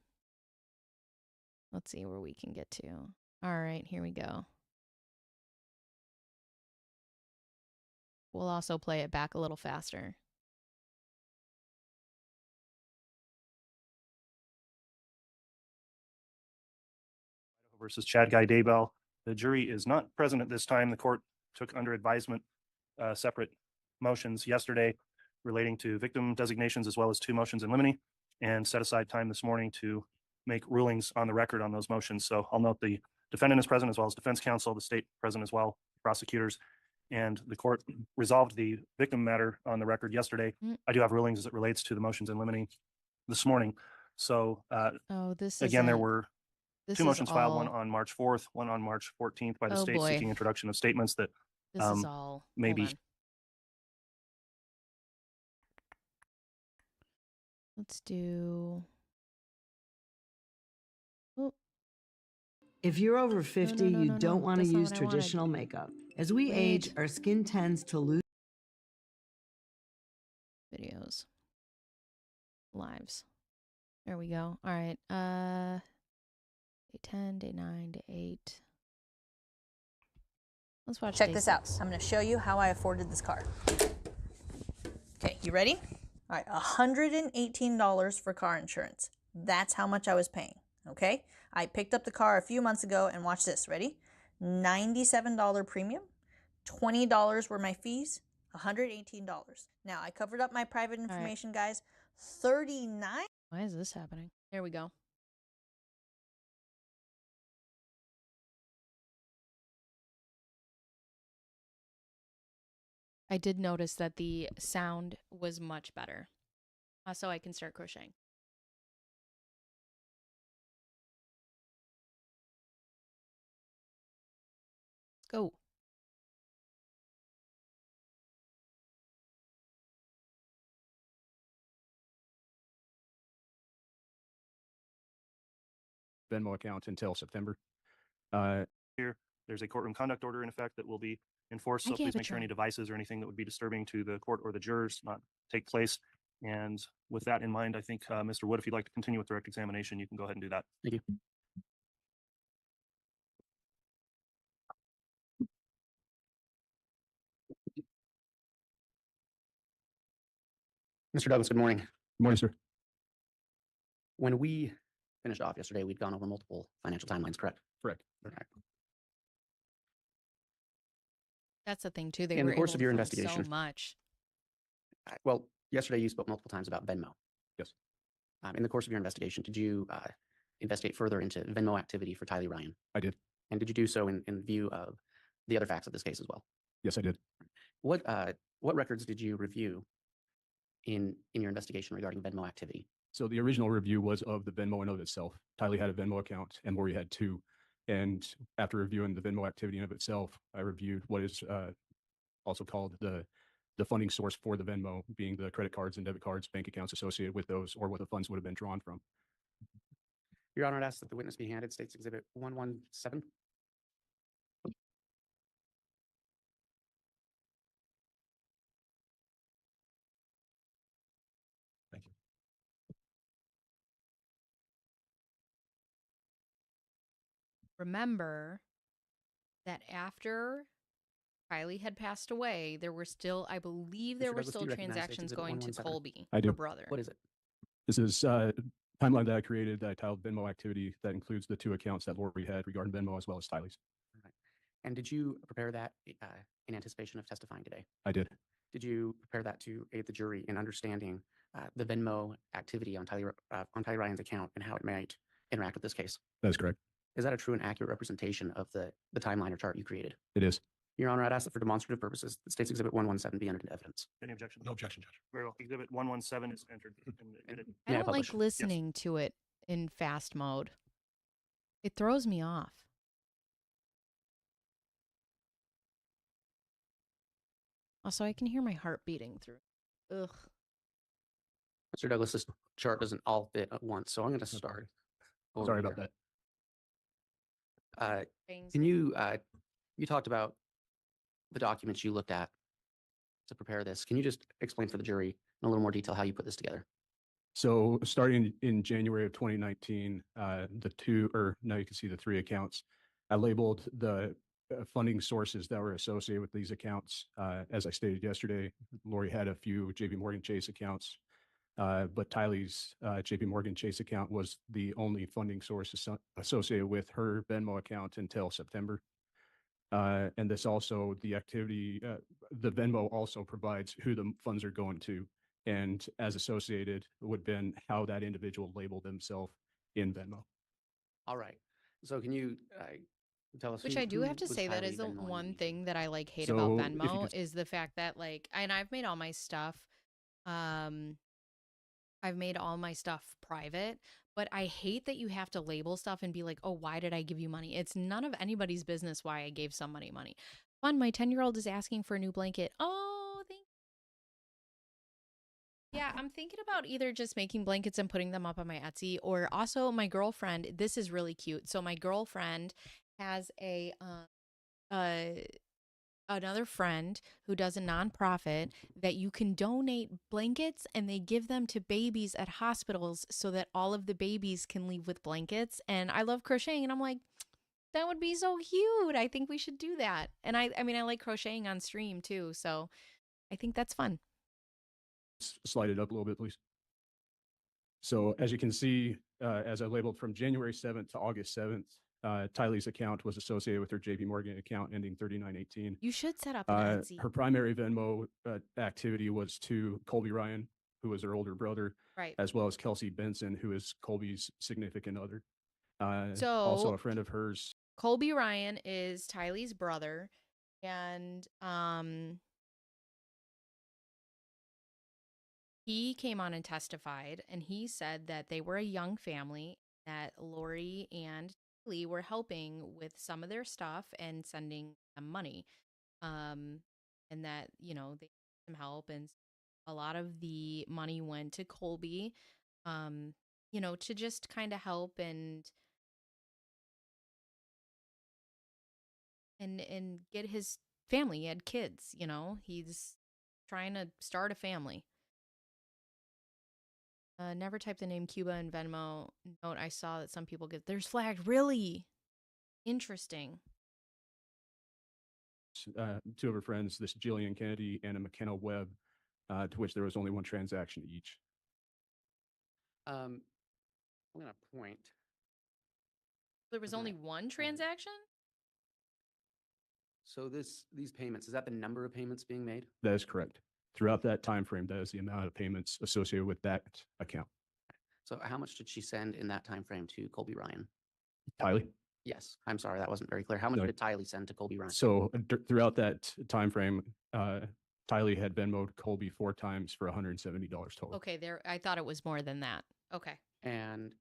Let's see where we can get to. All right, here we go. We'll also play it back a little faster. Versus Chad Guy Daybell. The jury is not present at this time. The court took under advisement separate motions yesterday relating to victim designations as well as 2 motions in limine, and set aside time this morning to make rulings on the record on those motions. So I'll note the defendant is present as well as defense counsel, the state present as well, prosecutors, and the court resolved the victim matter on the record yesterday. I do have rulings as it relates to the motions in limine this morning. So this again, there were this 2 motions filed, one all... on March 4th, one on March 14th by the state boy. seeking introduction of statements that This is all... maybe. Let's do... Oh. If you're over 50, you don't want to use traditional makeup. As we age, our skin tends to lose. Videos. Lives. There we go. All right. Day 10, day 9, day 8. Let's watch. Check this out. I'm going to show you how I afforded this car. Okay, you ready? All right, $118 for car insurance. That's how much I was paying, okay? I picked up the car a few months ago and watch this. Ready? $97 premium, $20 were my fees, $118. Now, I covered up my private information, guys. $39. Why is this happening? There we go. I did notice that the sound was much better. So I can start crocheting. Let's go. Venmo account until September. Here, there's a courtroom conduct order in effect that will be enforced. So please make sure any devices or anything that would be disturbing to the court or the jurors not take place. And with that in mind, I think, Mr. Wood, if you'd like to continue with direct examination, you can go ahead and do that. Thank you. Mr. Douglas, good morning. Good morning, sir. When we finished off yesterday, we'd gone over multiple financial timelines, correct? Correct. Correct. That's the thing too. They In were the course able of to your find investigation, so much. well, yesterday you spoke multiple times about Venmo. Yes. In the course of your investigation, did you investigate further into Venmo activity for Tylee Ryan? I did. And did you do so in view of the other facts of this case as well? Yes, I did. What records did you review in your investigation regarding Venmo activity? So the original review was of the Venmo in of itself. Tylee had a Venmo account and Lori had two. And after reviewing the Venmo activity in of itself, I reviewed what is also called the funding source for the Venmo, being the credit cards and debit cards, bank accounts associated with those, or what the funds would have been drawn from. Your Honor, I'd ask that the witness be handed State's Exhibit 117. Thank you. Remember that after Kylie had passed away, there were still, I believe, there Mr. were Douglas, do still you recognize transactions Exhibit going to 117? Colby, I do. her brother. What is it? This is timeline that I created that I titled Venmo activity that includes the two accounts that Lori had regarding Venmo as well as Tylee's. All right. And did you prepare that in anticipation of testifying today? I did. Did you prepare that to aid the jury in understanding the Venmo activity on Tylee Ryan's account and how it might interact with this case? That is correct. Is that a true and accurate representation of the timeline or chart you created? It is. Your Honor, I'd ask that for demonstrative purposes, the State's Exhibit 117 be entered into evidence. Any objection? No objection, Judge. Very well. Exhibit 117 is entered. and admitted. I May I don't like publish? listening to it in fast mode. It throws me off. Also, I can hear my heart beating through. Ugh. Mr. Douglas, this chart doesn't all fit at once, so I'm going to start. over Sorry about here. that. Can you, you talked about the documents you looked at to prepare this. Can you just explain for the jury in a little more detail how you put this together? So starting in January of 2019, now you can see the three accounts. I labeled the funding sources that were associated with these accounts. As I stated yesterday, Lori had a few JP Morgan Chase accounts, but Tylee's JP Morgan Chase account was the only funding source associated with her Venmo account until September. And this also, the activity, the Venmo also provides who the funds are going to, and as associated would have been how that individual labeled themselves in Venmo. All right. So can you tell us? Which who- I do who have to was say that Tylee is the Venmoing one these? thing that I like hate about So, if you Venmo could- is the fact that and I've made all my stuff, I've made all my stuff private, but I hate that you have to label stuff and be like, oh, why did I give you money? It's none of anybody's business why I gave somebody money. Fun, my 10-year-old is asking for a new blanket. Oh, thank you. Yeah, I'm thinking about either just making blankets and putting them up on my Etsy, or also my girlfriend, this is really cute. So my girlfriend has another friend who does a nonprofit that you can donate blankets and they give them to babies at hospitals so that all of the babies can leave with blankets. And I love crocheting, and I'm like, that would be so cute. I think we should do that. And I mean, I like crocheting on stream too, so I think that's fun. Slide it up a little bit, please. So as you can see, as I labeled from January 7th to August 7th, Tylee's account was associated with her JP Morgan account ending 3918. You should set up an Etsy. Her primary Venmo activity was to Colby Ryan, who was her older brother, Right. as well as Kelsey Benson, who is Colby's significant other. So- Also a friend of hers. Colby Ryan is Tylee's brother, and he came on and testified, and he said that they were a young family, that Lori and Tylee were helping with some of their stuff and sending them money, and that, you know, they needed some help, and a lot of the money went to Colby, you know, to just kind of help and get his family. He had kids, you know, he's trying to start a family. Never type the name Cuba in Venmo. Note, I saw that some people get theirs flagged. Really interesting. Two of her friends, this Jillian Kennedy and a McKenna Webb, to which there was only one transaction each. I'm going to point. There was only one transaction? So these payments, is that the number of payments being made? That is correct. Throughout that time frame, that is the amount of payments associated with that account. So how much did she send in that time frame to Colby Ryan? Tylee? Yes, I'm sorry, that wasn't very clear. How much No. did Tylee send to Colby Ryan? So throughout that time frame, Tylee had Venmoed Colby 4 times for $170 total. Okay, there. I thought it was more than that. Okay. And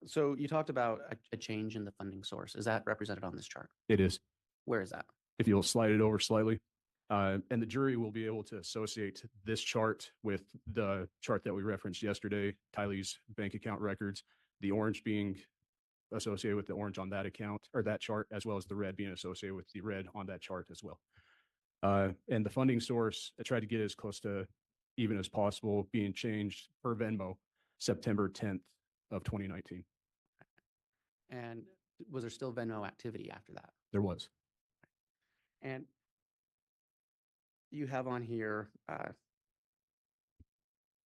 so you talked about a change in the funding source. Is that represented on this chart? It is. Where is that? If you'll slide it over slightly. And the jury will be able to associate this chart with the chart that we referenced yesterday, Tylee's bank account records, the orange being associated with the orange on that account or that chart, as well as the red being associated with the red on that chart as well. And the funding source, I tried to get as close to even as possible, being changed per Venmo September 10th of 2019. And was there still Venmo activity after that? There was. And you have on here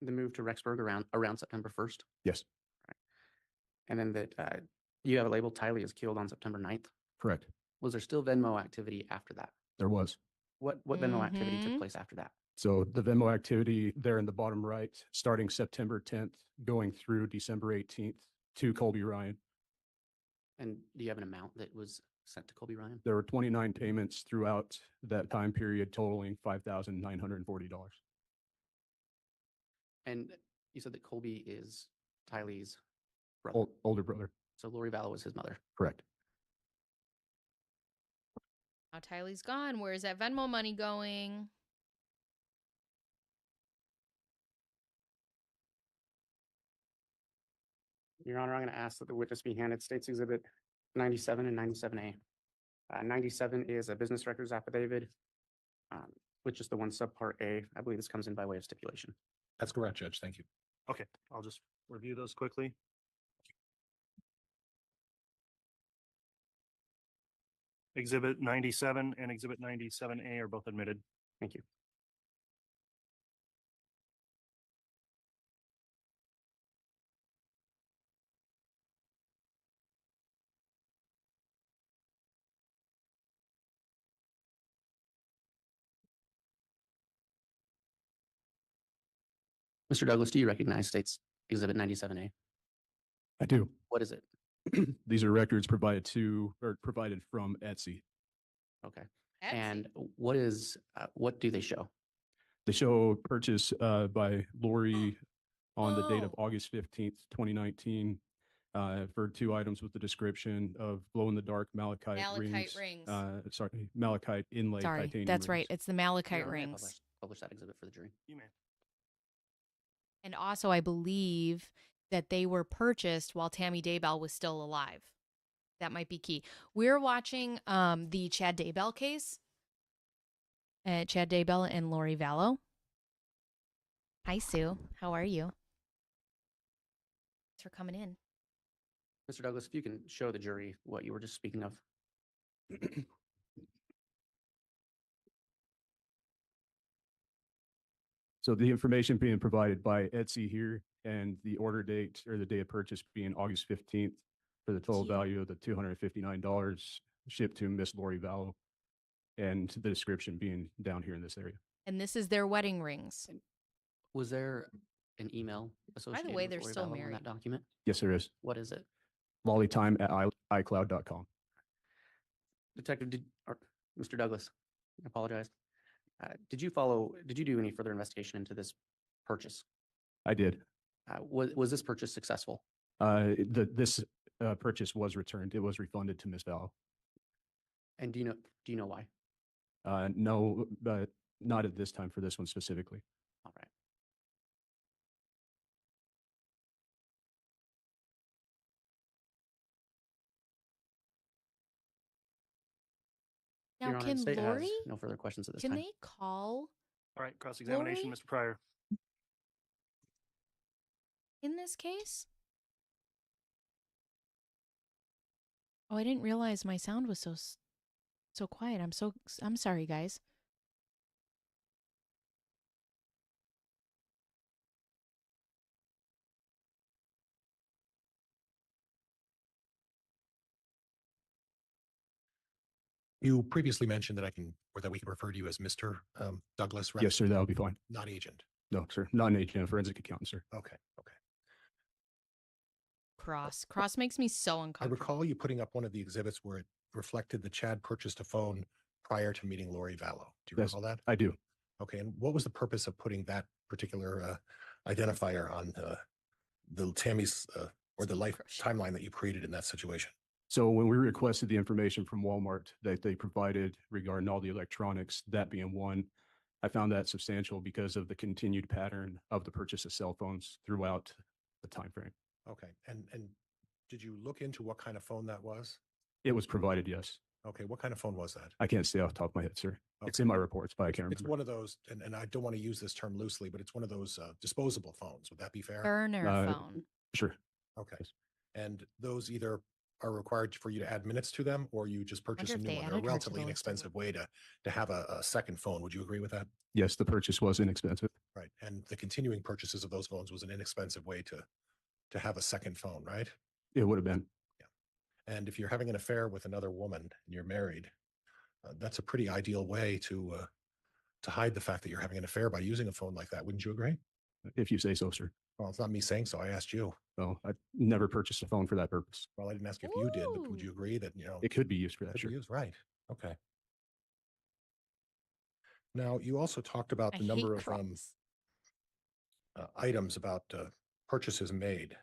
the move to Rexburg around September 1st. Yes, And then that you have it labeled Tylee is killed on September 9th. correct. Was there still Venmo activity after that? There was. What Venmo activity took Mhm. place after that? So the Venmo activity there in the bottom right, starting September 10th, going through December 18th to Colby Ryan. And do you have an amount that was sent to Colby Ryan? There were 29 payments throughout that time period totaling $5,940. And you said that Colby is Tylee's brother. Older brother, So Lori Vallow was his mother. correct. Now Tylee's gone. Where's that Venmo money going? Your Honor, I'm going to ask that the witness be handed States Exhibit 97 and 97A. 97 is a business records affidavit, which is the one subpart A. I believe this comes in by way of stipulation. That's correct, Judge. Thank you. Okay, I'll just review those quickly. Exhibit 97 and Exhibit 97A are both admitted. Thank you. Mr. Douglas, do you recognize States Exhibit 97A? I do. What is it? These are records provided from Etsy. Okay. Etsy. And what do they show? They show purchase by Lori on the date of Oh. August 15th, 2019, for 2 items with the description of glow-in-the-dark malachite Malachite rings. rings. Malachite inlay Sorry, titanium that's right. rings. It's the malachite Your Honor, may I rings. publish that exhibit for the jury. You may. And also, I believe that they were purchased while Tammy Daybell was still alive. That might be key. We're watching the Chad Daybell case. Chad Daybell and Lori Vallow. Hi, Sue. How are you? Thanks for coming in. Mr. Douglas, if you can show the jury what you were just speaking of. So the information being provided by Etsy here and the order date or the day of purchase being August 15th for the total Cute. value of the $259 shipped to Miss Lori Vallow, and the description being down here in this area. And this is their wedding rings. Was there an email associated way, with they're Lori still Vallow on married. that document? Yes, there is. What is it? lollytime@icloud.com. Detective, Mr. Douglas, I apologize. Did you do any further investigation into this purchase? I did. Was this purchase successful? This purchase was returned. It was refunded to Miss Vallow. And do you know why? No, but not at this time for this one specifically. All right. Now, Your Honor, the can state has Lori, no further questions at this can time. they call All right, cross-examination, Lori? Mr. Pryor. in this case? Oh, I didn't realize my sound was so quiet. I'm sorry, guys. You previously mentioned that or that we can refer to you as Mr. Douglas, right? Yes, sir. That would be fine. Not agent. No, sir. Not an agent, a forensic accountant, sir. Okay. Okay. Cross makes me so I uncomfortable. recall you putting up one of the exhibits where it reflected that Chad purchased a phone prior to meeting Lori Vallow. Do you Yes, recall that? I do. Okay. And what was the purpose of putting that particular identifier on the Tammy's or the life timeline that you created in that situation? So when we requested the information from Walmart that they provided regarding all the electronics, that being one, I found that substantial because of the continued pattern of the purchase of cell phones throughout the time frame. Okay. And did you look into what kind of phone that was? It was provided, yes. Okay. What kind of phone was that? I can't say off the top of my head, sir. It's Okay. in my reports, but I can't It's remember. one of those, and I don't want to use this term loosely, but it's one of those disposable phones. Would that be fair? Burner Uh, phone. Sure. Okay. And those either are required for you to add minutes to them, or you just purchase a if new they one. They're a added her to relatively the list of inexpensive way to have a second phone. Would you agree with that? Yes, the purchase was inexpensive. Right. And the continuing purchases of those phones was an inexpensive way to have a second phone, right? It would have been. Yeah. And if you're having an affair with another woman and you're married, that's a pretty ideal way to hide the fact that you're having an affair by using a phone like that. Wouldn't you agree? If you say so, sir. Well, it's not me saying so. I asked you. Well, I never purchased a phone for that purpose. Well, I didn't ask if you did, but would you Ooh. agree that, It could be used for that, could sure. be used? Right. Okay. Now, you also talked about I the hate number of cross. items about purchases made.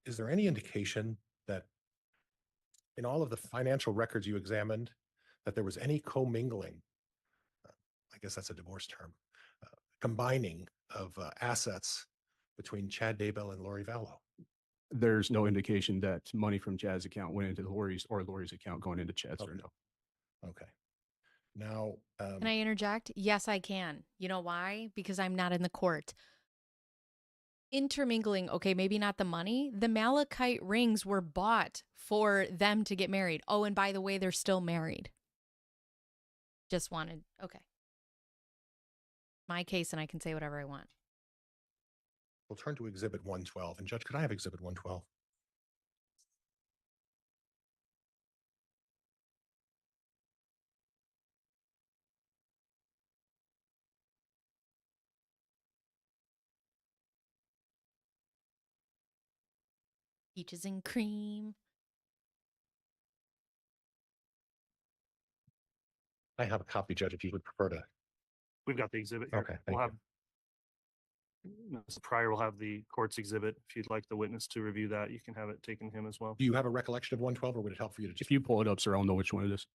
Is there any indication that in all of the financial records you examined, that there was any commingling? I guess that's a divorce term. Combining of assets between Chad Daybell and Lori Vallow. There's no indication that money from Chad's account went into Lori's or Lori's account going into Chad's, or Okay. no. Okay. Now, Can I interject? Yes, I can. You know why? Because I'm not in the court. Intermingling, okay, maybe not the money. The malachite rings were bought for them to get married. Oh, and by the way, they're still married. Just wanted, okay. My case, and I can say whatever I want. we'll turn to Exhibit 112. And Judge, could I have Exhibit 112? Peaches and cream. I have a copy, Judge, if you would prefer to. We've got the exhibit here. Okay, We'll thank have, Mr. Pryor will have the court's exhibit. If you'd like the witness to review that, you can have it taken to him as well. Do you have a recollection of 112, or would it help for you to just? If you pull it up, sir, I'll know which one it is.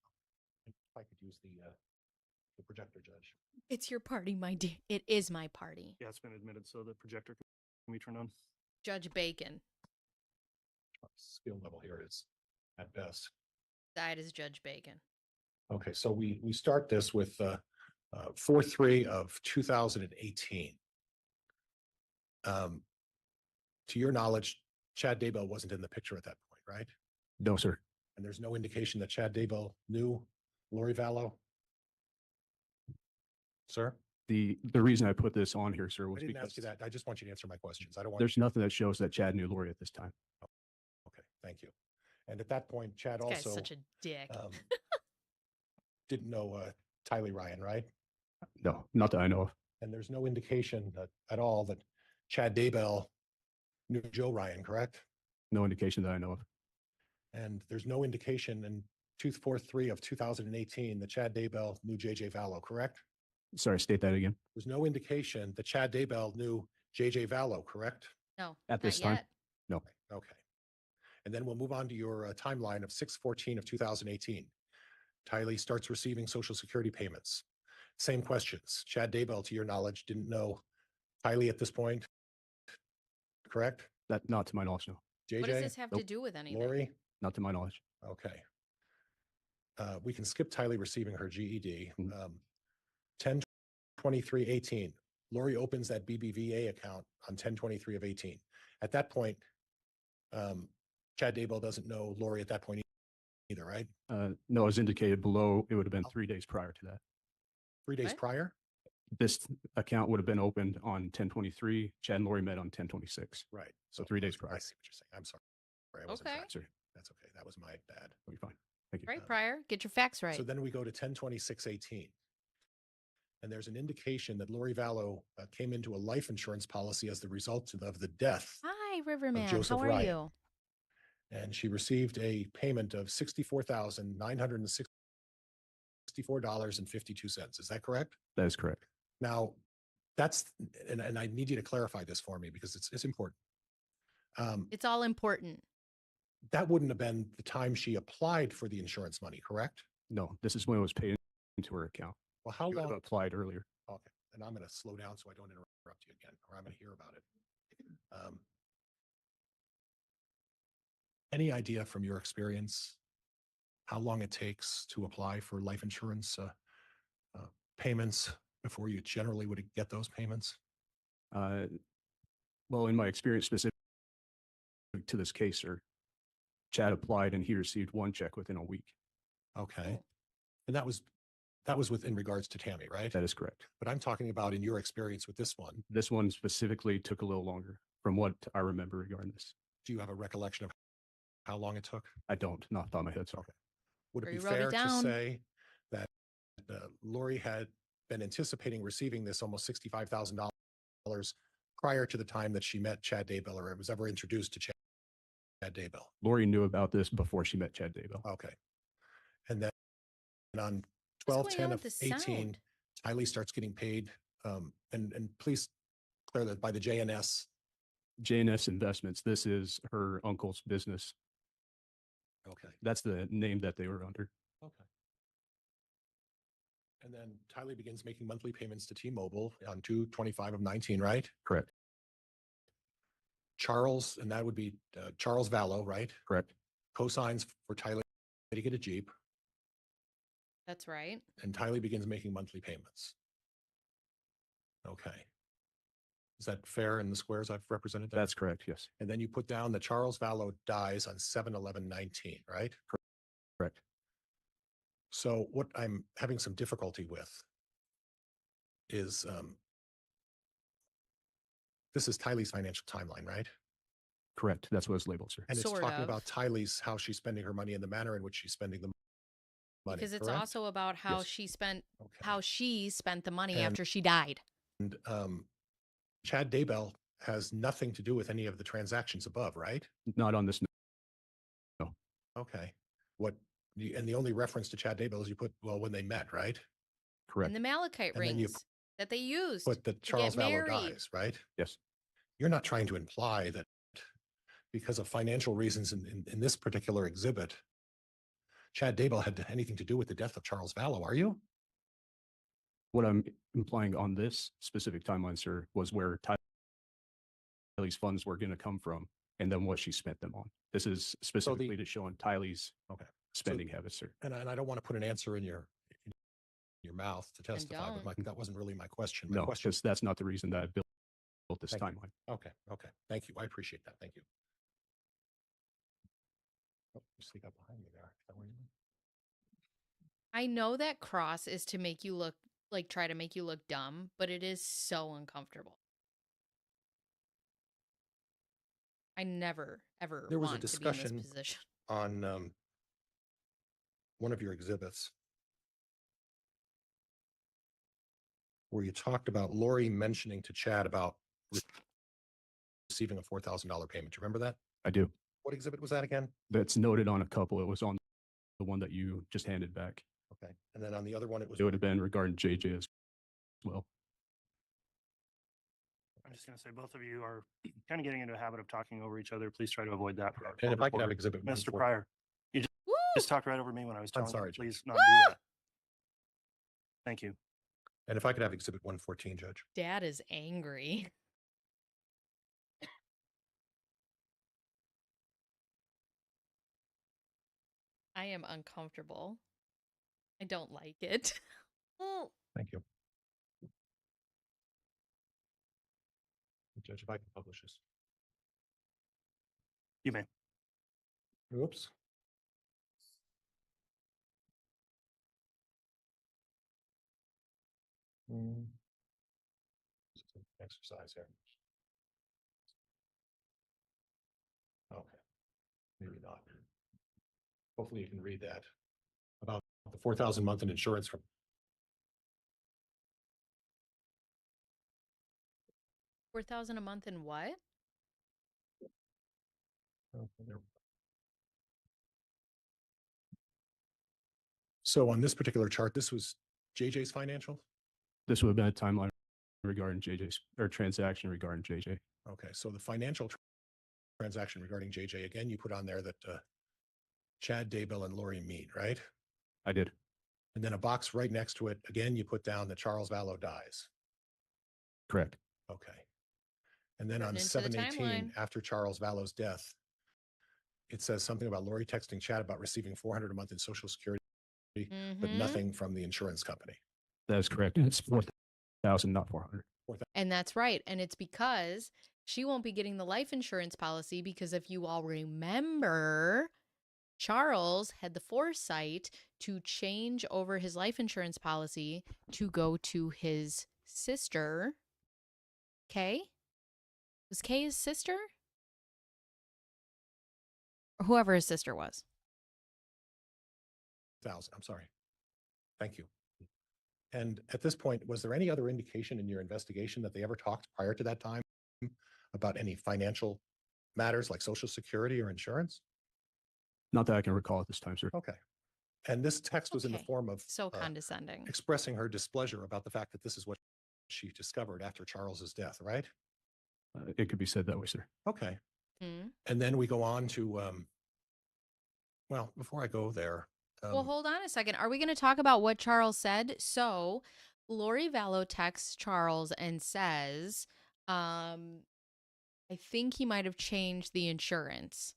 If I could use the projector, Judge. It's your party, my dear. It is my party. Yeah, it's been admitted, so the projector can be turned on. Judge Bacon. Skill level here is at best. That is Judge Bacon. Okay, so we start this with 4/3 of 2018. To your knowledge, Chad Daybell wasn't in the picture at that point, right? No, sir. And there's no indication that Chad Daybell knew Lori Vallow? Sir? The reason I put this on here, sir, I was didn't because ask you that. I just want you to answer my questions. I don't want. there's nothing that shows that Chad knew Lori at this time. Okay, thank you. And at that point, Chad This guy's also such a dick. didn't know Tylee Ryan, right? No, not that I know of. And there's no indication at all that Chad Daybell knew Joe Ryan, correct? No indication that I know of. And there's no indication in 4/3 of 2018 that Chad Daybell knew JJ Vallow, correct? Sorry, state that again. There's no indication that Chad Daybell knew JJ Vallow, correct? No, At this not time? yet. No. Okay. And then we'll move on to your timeline of 6/14 of 2018. Tylee starts receiving Social Security payments. Same questions. Chad Daybell, to your knowledge, didn't know Tylee at this point, correct? That not to my knowledge, no. JJ? What does this have to Nope. do with anything? Lori? Not to my knowledge. Okay. We can skip Tylee receiving her GED. Mhm. 10/23/18. Lori opens that BBVA account on 10/23 of 18. At that point, Chad Daybell doesn't know Lori at that point either, right? No, as indicated below, it would have been 3 days prior to that. 3 days What? prior? This account would have been opened on 10/23. Chad and Lori met on 10/26. Right. So 3 days I prior. see what you're saying. I'm sorry. I wasn't Okay. tracking. Sir, That's okay. That was my bad. that'll be fine. Thank you. Right, Pryor? Get your facts right. So then we go to 10/26/18. And there's an indication that Lori Vallow came into a life insurance policy as the result of the death. Hi, Riverman. Joseph How are Ryan. you? And she received a payment of $64,964.52. Is that correct? That is correct. Now, that's, and I need you to clarify this for me because it's important. It's all important. That wouldn't have been the time she applied for the insurance money, correct? No, this is when it was paid into her account. Well, how She would have long? applied earlier. Okay, and I'm going to slow down so I don't interrupt you again, or I'm going to hear about it. Any idea from your experience how long it takes to apply for life insurance payments before you generally would get those payments? Well, in my experience specific to this case, sir, Chad applied and he received one check within a week. Okay, and that was in regards to Tammy, right? That is correct. But I'm talking about in your experience with this one. This one specifically took a little longer from what I remember regarding this. Do you have a recollection of how long it took? I don't, not off my head. Sorry. Okay. Would it Or be you wrote it fair to down. say that Lori had been anticipating receiving this almost $65,000 prior to the time that she met Chad Daybell or was ever introduced to Chad Daybell? Lori knew about this before she met Chad Daybell. Okay. And then on What's going on 12/10 with of the 18, sound? Tylee starts getting paid. And please clear that by the JNS. JNS Investments. This is her uncle's business. Okay. That's the name that they were under. Okay. And then Tylee begins making monthly payments to T-Mobile on 2/25 of 19, right? Correct. Charles, and that would be Charles Vallow, right? Correct. Cosigns for Tylee to get a Jeep, That's right. and Tylee begins making monthly payments. Okay. Is that fair in the squares I've represented there? That's correct. Yes. And then you put down that Charles Vallow dies on 7/11/19, right? Correct. So what I'm having some difficulty with is this is Tylee's financial timeline, right? Correct. That's what it's labeled, sir. And it's Sort talking of. about Tylee's, how she's spending her money and the manner in which she's spending the money. Because it's correct? also about how Yes. she spent Okay. the money And- after she died. And Chad Daybell has nothing to do with any of the transactions above, right? Not on this. Okay. And the only reference to Chad Daybell is you put, well, when they met, right? Correct. And the malachite And then you rings that they used. But that to Charles get Vallow married. dies, right? Yes. You're not trying to imply that because of financial reasons in this particular exhibit, Chad Daybell had anything to do with the death of Charles Vallow, are you? What I'm implying on this specific timeline, sir, was where Tylee's funds were going to come from and then what she spent them on. This is specifically to show on Tylee's Okay. spending habits, sir. And I don't want to put an answer in your mouth to testify, but that wasn't really my question. My No, question. because that's not the reason that I built this Thank you. timeline. Okay. Thank you. I appreciate that. Thank you. Oh, you sneak up behind me there. Is that where you went? I know that cross is to make you look try to make you look dumb, but it is so uncomfortable. I never ever There was a want to be in discussion this position. on one of your exhibits where you talked about Lori mentioning to Chad about receiving a $4,000 payment. Do you remember that? I do. What exhibit was that again? That's noted on a couple. It was on the one that you just handed back. Okay. And then on the other one, it was. It would have been regarding JJ as well. I'm just going to say both of you are kind of getting into a habit of talking over each other. Please try to avoid that. For our And if I could have reporter. exhibit Mr. 140. Pryor, you Woo! just talked right over me when I was telling sorry, you, Judge. please not Woo! do that. Thank you. And if I could have exhibit 114, Judge. Dad is angry. I am uncomfortable. I don't like it. Oh, Thank you. Judge, if I can publish this. You may. Oops. Exercise here. Okay. Maybe not. Hopefully you can read that. 4,000 a month in insurance from. 4,000 a month in what? So on this particular chart, this was JJ's financial? This would have been a timeline regarding JJ's or transaction regarding JJ. Okay, so the financial transaction regarding JJ, again, you put on there that Chad Daybell and Lori meet, right? I did. And then a box right next to it, again, you put down that Charles Vallow dies. Correct. Okay. And then Written on into the 7/18, timeline. after Charles Vallow's death, it says something about Lori texting Chad about receiving 400 a month in Social Security, but Mhm. nothing from the insurance company. That is correct. It's 4,000, not 400. And that's right. And it's because she won't be getting the life insurance policy because if you all remember, Charles had the foresight to change over his life insurance policy to go to his sister, Kay. Was Kay his sister? Or whoever his sister was. 1,000, I'm sorry. Thank you. And at this point, was there any other indication in your investigation that they ever talked prior to that time about any financial matters like Social Security or insurance? Not that I can recall at this time, sir. Okay. And this text was in the Okay. form of So condescending. expressing her displeasure about the fact that this is what she discovered after Charles's death, right? It could be said that way, sir. Okay. Hmm. And then we go on to, well, before I go there. Well, hold on a second. Are we going to talk about what Charles said? So, Lori Vallow texts Charles and says, I think he might have changed the insurance.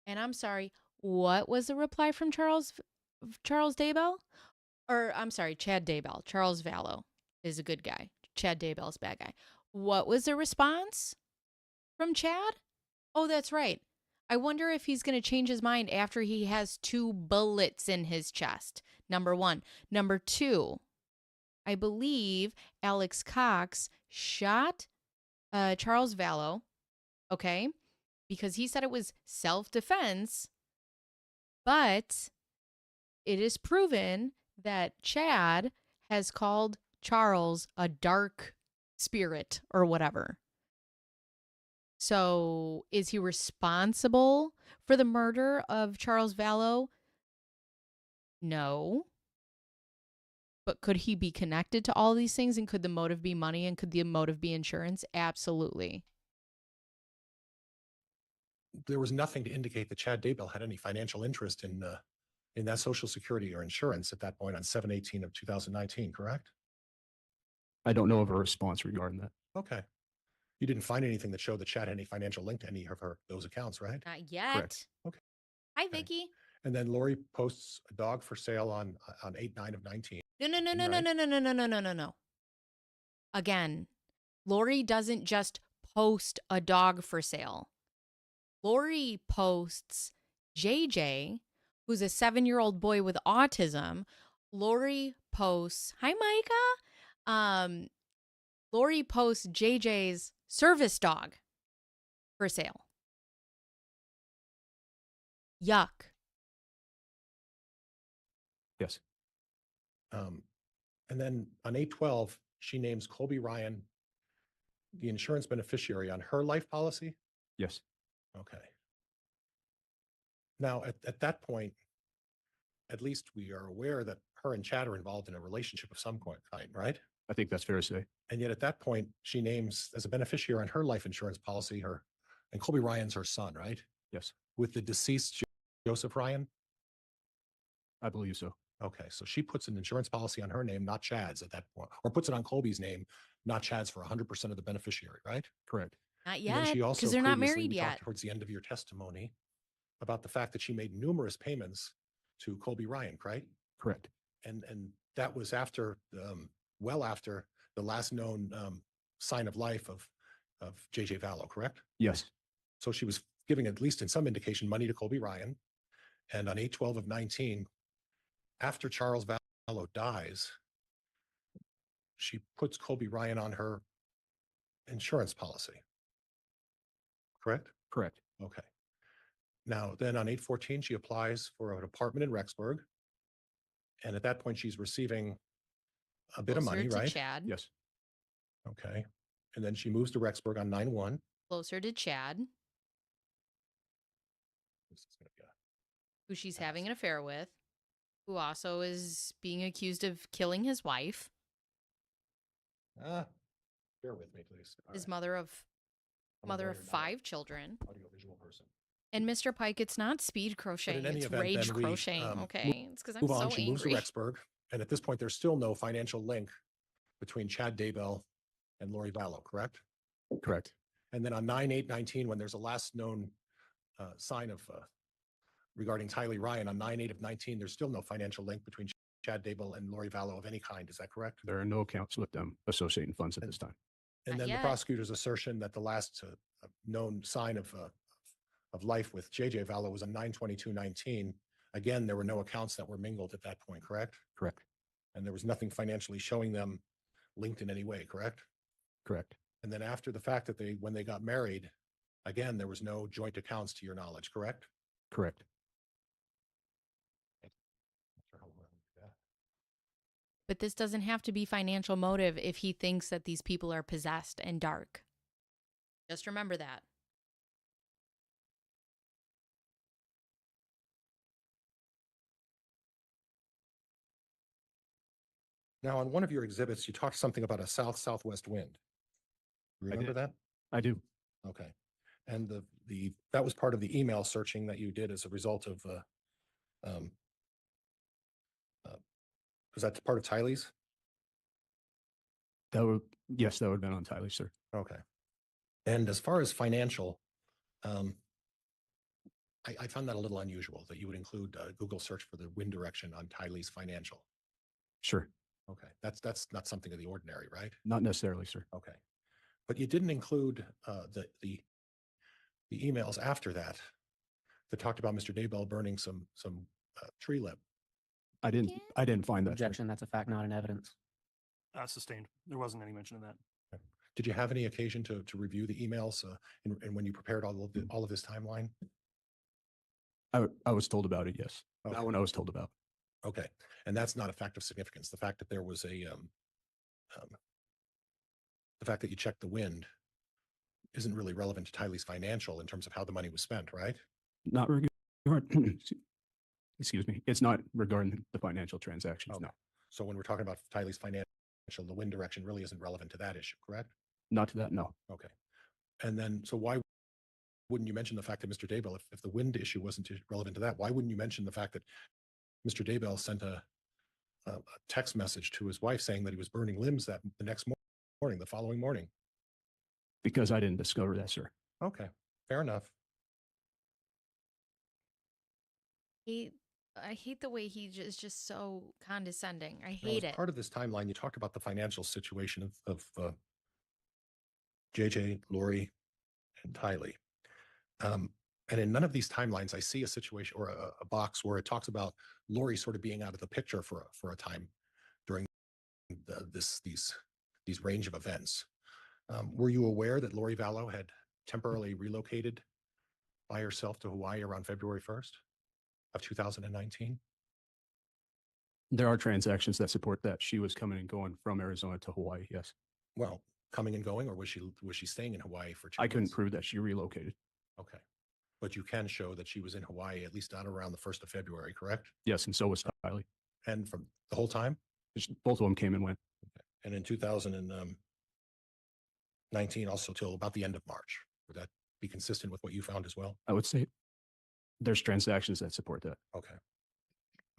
And I'm sorry, what was the reply from Charles Daybell? Or I'm sorry, Chad Daybell. Charles Vallow is a good guy. Chad Daybell's a bad guy. What was the response from Chad? Oh, that's right. I wonder if he's going to change his mind after he has 2 bullets in his chest. Number 1. Number 2, I believe Alex Cox shot Charles Vallow, okay, because he said it was self-defense, but it is proven that Chad has called Charles a dark spirit or whatever. So, is he responsible for the murder of Charles Vallow? No. But could he be connected to all these things? And could the motive be money? And could the motive be insurance? Absolutely. There was nothing to indicate that Chad Daybell had any financial interest in that Social Security or insurance at that point on 7/18 of 2019, correct? I don't know of a response regarding that. Okay. You didn't find anything that showed that Chad had any financial link to any of those accounts, right? Not yet. Correct. Okay. Hi, Okay. Vicky. And then Lori posts a dog for sale on 8/9 of 19. No, no, no, no, no, Right. no, no, no, no, no, no, no, no. Again, Lori doesn't just post a dog for sale. Lori posts JJ, who's a 7-year-old boy with autism. Lori posts, hi, Micah. Lori posts JJ's service dog for sale. Yuck. Yes. And then on 8/12, she names Colby Ryan the insurance beneficiary on her life policy. Yes. Okay. Now, at that point, at least we are aware that her and Chad are involved in a relationship of some kind, right? I think that's fair to say. And yet at that point, she names as a beneficiary on her life insurance policy and Colby Ryan's her son, right? Yes. With the deceased Joseph Ryan. I believe so. Okay, so she puts an insurance policy on her name, not Chad's at that point, or puts it on Colby's name, not Chad's, for 100% of the beneficiary, right? Correct. Not And then yet, she also because they're not previously, married we talked yet. towards the end of your testimony about the fact that she made numerous payments to Colby Ryan, right? Correct. And that was after, well after the last known sign of life of JJ Vallow, correct? Yes. So she was giving, at least in some indication, money to Colby Ryan. And on 8/12 of 19, after Charles Vallow dies, she puts Colby Ryan on her insurance policy. Correct? Correct. Okay. Now, then on 8/14, she applies for an apartment in Rexburg. And at that point, she's receiving a bit of Closer money, to right? Chad. Yes. Okay. And then she moves to Rexburg on 9/1. Closer to Chad, This is gonna be who she's Yes. having an affair with, who also is being accused of killing his wife, bear with me, please. All his right. mother of I'm a mother lawyer, of not a 5 children. audiovisual person. And Mr. Pike, it's not speed crocheting, any it's event, rage then we, crocheting. Okay, it's because I'm Move on. so She moves to angry. Rexburg. And at this point, there's still no financial link between Chad Daybell and Lori Vallow, correct? Correct. And then on 9/8/19, when there's a last known sign of regarding Tylee Ryan on 9/8/19, there's still no financial link between Chad Daybell and Lori Vallow of any kind. Is that correct? There are no accounts with them associating funds at And- this time. And Not then yet. the prosecutor's assertion that the last known sign of life with JJ Vallow was on 9/22/19. Again, there were no accounts that were mingled at that point, correct? Correct. And there was nothing financially showing them linked in any way, correct? Correct. And then after the fact that when they got married, again, there was no joint accounts to your knowledge, correct? Correct. But this doesn't have to be financial motive if he thinks that these people are possessed and dark. Just remember that. Now, on one of your exhibits, you talked something about a south-southwest wind. Remember did. that? I do. Okay. And that was part of the email searching that you did as a result of, was that part of Tylee's? Yes, that would have been on Tyler, sir. Okay. And as far as financial, I found that a little unusual that you would include Google search for the wind direction on Tylee's financial. Sure. Okay. That's not something of the ordinary, right? Not necessarily, sir. Okay. But you didn't include the emails after that talked about Mr. Daybell burning some tree lip. I didn't find that. sir. Objection, that's a fact, not an evidence. Sustained. There wasn't any mention of that. Did you have any occasion to review the emails and when you prepared all of this timeline? I was told about it, yes. Okay. That one I was told about. Okay. And that's not a fact of significance. The fact that there was the fact that you checked the wind isn't really relevant to Tylee's financial in terms of how the money was spent, right? Not excuse me. It's not regarding the financial transactions, Okay. no. So when we're talking about Tylee's financial, the wind direction really isn't relevant to that issue, correct? Not to that, no. Okay. And then, so why wouldn't you mention the fact that Mr. Daybell, if the wind issue wasn't relevant to that, why wouldn't you mention the fact that Mr. Daybell sent a text message to his wife saying that he was burning limbs the next morning, the following morning? Because I didn't discover that, sir. Okay, fair enough. I hate the way he is just so condescending. I Now, hate as it. part of this timeline, you talked about the financial situation of JJ, Lori, and Tylee. And in none of these timelines, I see a situation or a box where it talks about Lori sort of being out of the picture for a time during these range of events. Were you aware that Lori Vallow had temporarily relocated by herself to Hawaii around February 1st of 2019? There are transactions that support that. She was coming and going from Arizona to Hawaii, yes. Well, coming and going, or was she staying in Hawaii for 2 I couldn't months? prove that she relocated. Okay. But you can show that she was in Hawaii at least out around the 1st of February, correct? Yes, and so was Tylee. And from the whole time? Both of them came and went. And in 2019, also till about the end of March. Would that be consistent with what you found as well? I would say there's transactions that support that. Okay.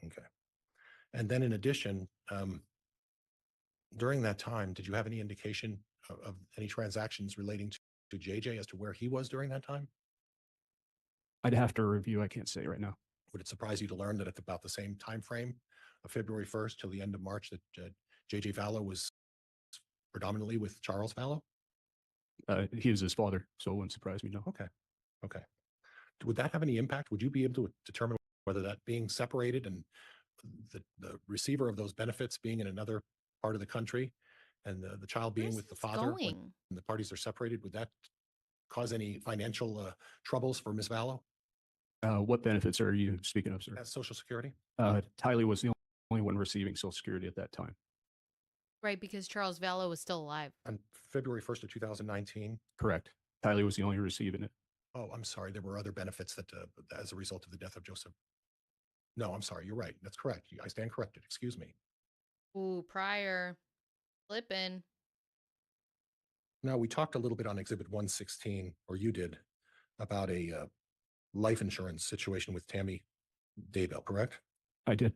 Okay. And then in addition, during that time, did you have any indication of any transactions relating to JJ as to where he was during that time? I'd have to review. I can't say right now. Would it surprise you to learn that at about the same time frame of February 1st till the end of March that JJ Vallow was predominantly with Charles Vallow? He was his father, so it wouldn't surprise me, no. Okay. Okay. Would that have any impact? Would you be able to determine whether that being separated and the receiver of those benefits being in another part of the country and the child being Where's with the this father when going? the parties are separated, would that cause any financial troubles for Ms. Vallow What benefits are you speaking of, sir? as Social Security? Tylee was the only one receiving Social Security at that time. Right, because Charles Vallow was still alive. On February 1st of 2019? Correct. Kylie was the only receiving it. Oh, I'm sorry. There were other benefits that, as a result of the death of Joseph. No, I'm sorry. You're right. That's correct. I stand corrected. Excuse me. Ooh, prior. Flipping. Now, we talked a little bit on Exhibit 116, or you did, about a life insurance situation with Tammy Daybell, correct? I did.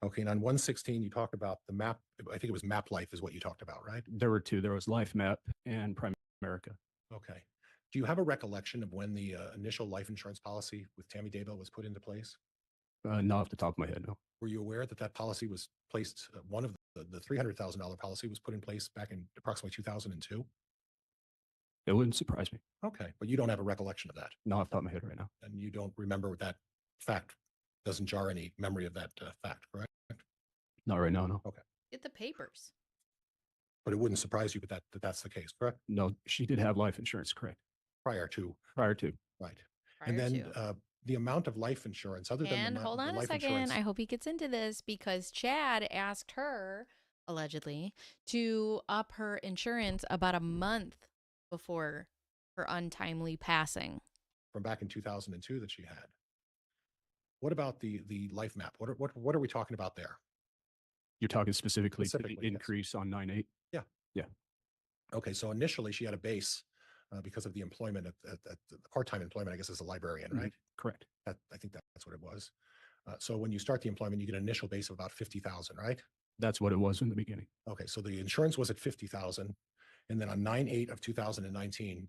Okay, and on 116, you talked about the map. I think it was Map Life is what you talked about, right? There were two. There was Life Map and Primerica. Okay. Do you have a recollection of when the initial life insurance policy with Tammy Daybell was put into place? Not off the top of my head, no. Were you aware that that policy was placed, one of the $300,000 policy was put in place back in approximately 2002? It wouldn't surprise me. Okay, but you don't have a recollection of that, Not off the top of my head right now. and you don't remember that fact, doesn't jar any memory of that fact, correct? Not right now, no. Get the papers. But it wouldn't surprise you that that's the case, correct? No, she did have life insurance, correct? Prior to, Prior to. right. Prior And then to. the amount of life insurance, other than And the hold on a life second. insurance, I hope he gets into this because Chad asked her, allegedly, to up her insurance about a month before her untimely passing. from back in 2002 that she had. What about the life map? What are we talking about there? You're talking specifically to Specifically, the yes. increase on 9/8? Okay, so initially she had a base because of the employment at the part-time employment, I guess, as a librarian, Mhm. right? Correct. I think that's what it was. So when you start the employment, you get an initial base of about 50,000, right? That's what it was in the beginning. Okay, so the insurance was at 50,000, and then on 9/8 of 2019,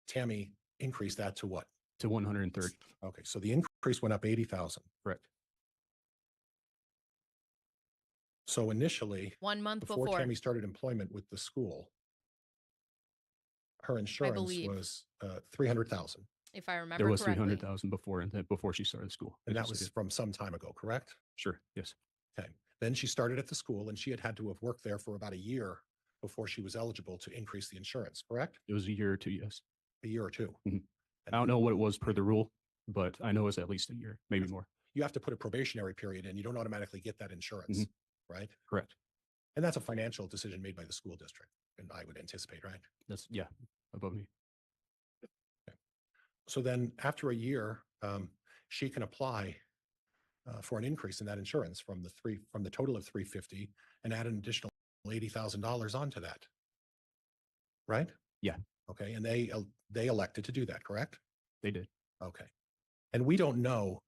Tammy increased that to what? To 130. Okay, so the increase went up 80,000. Correct. So initially, 1 month before before. Tammy started employment with the school, her insurance believe. was 300,000, If I remember There was correctly. 300,000 before, and then before she started school. and Yes, that I was did. from some time ago, correct? Sure. Yes. Okay. Then she started at the school, and she had to have worked there for about a year before she was eligible to increase the insurance, correct? It was a year or two. Yes. A year or two. Mhm. I don't know what it was per the rule, but I know it's at least a year, maybe more. You have to put a probationary period in. You don't automatically get that insurance, right? Correct. And that's a financial decision made by the school district, and I would anticipate, right? That's, yeah, above me. So then after a year, she can apply for an increase in that insurance from the total of 350 and add an additional $80,000 onto that. Right? Yeah. Okay. And they elected to do that, correct? They did. Okay. And we don't know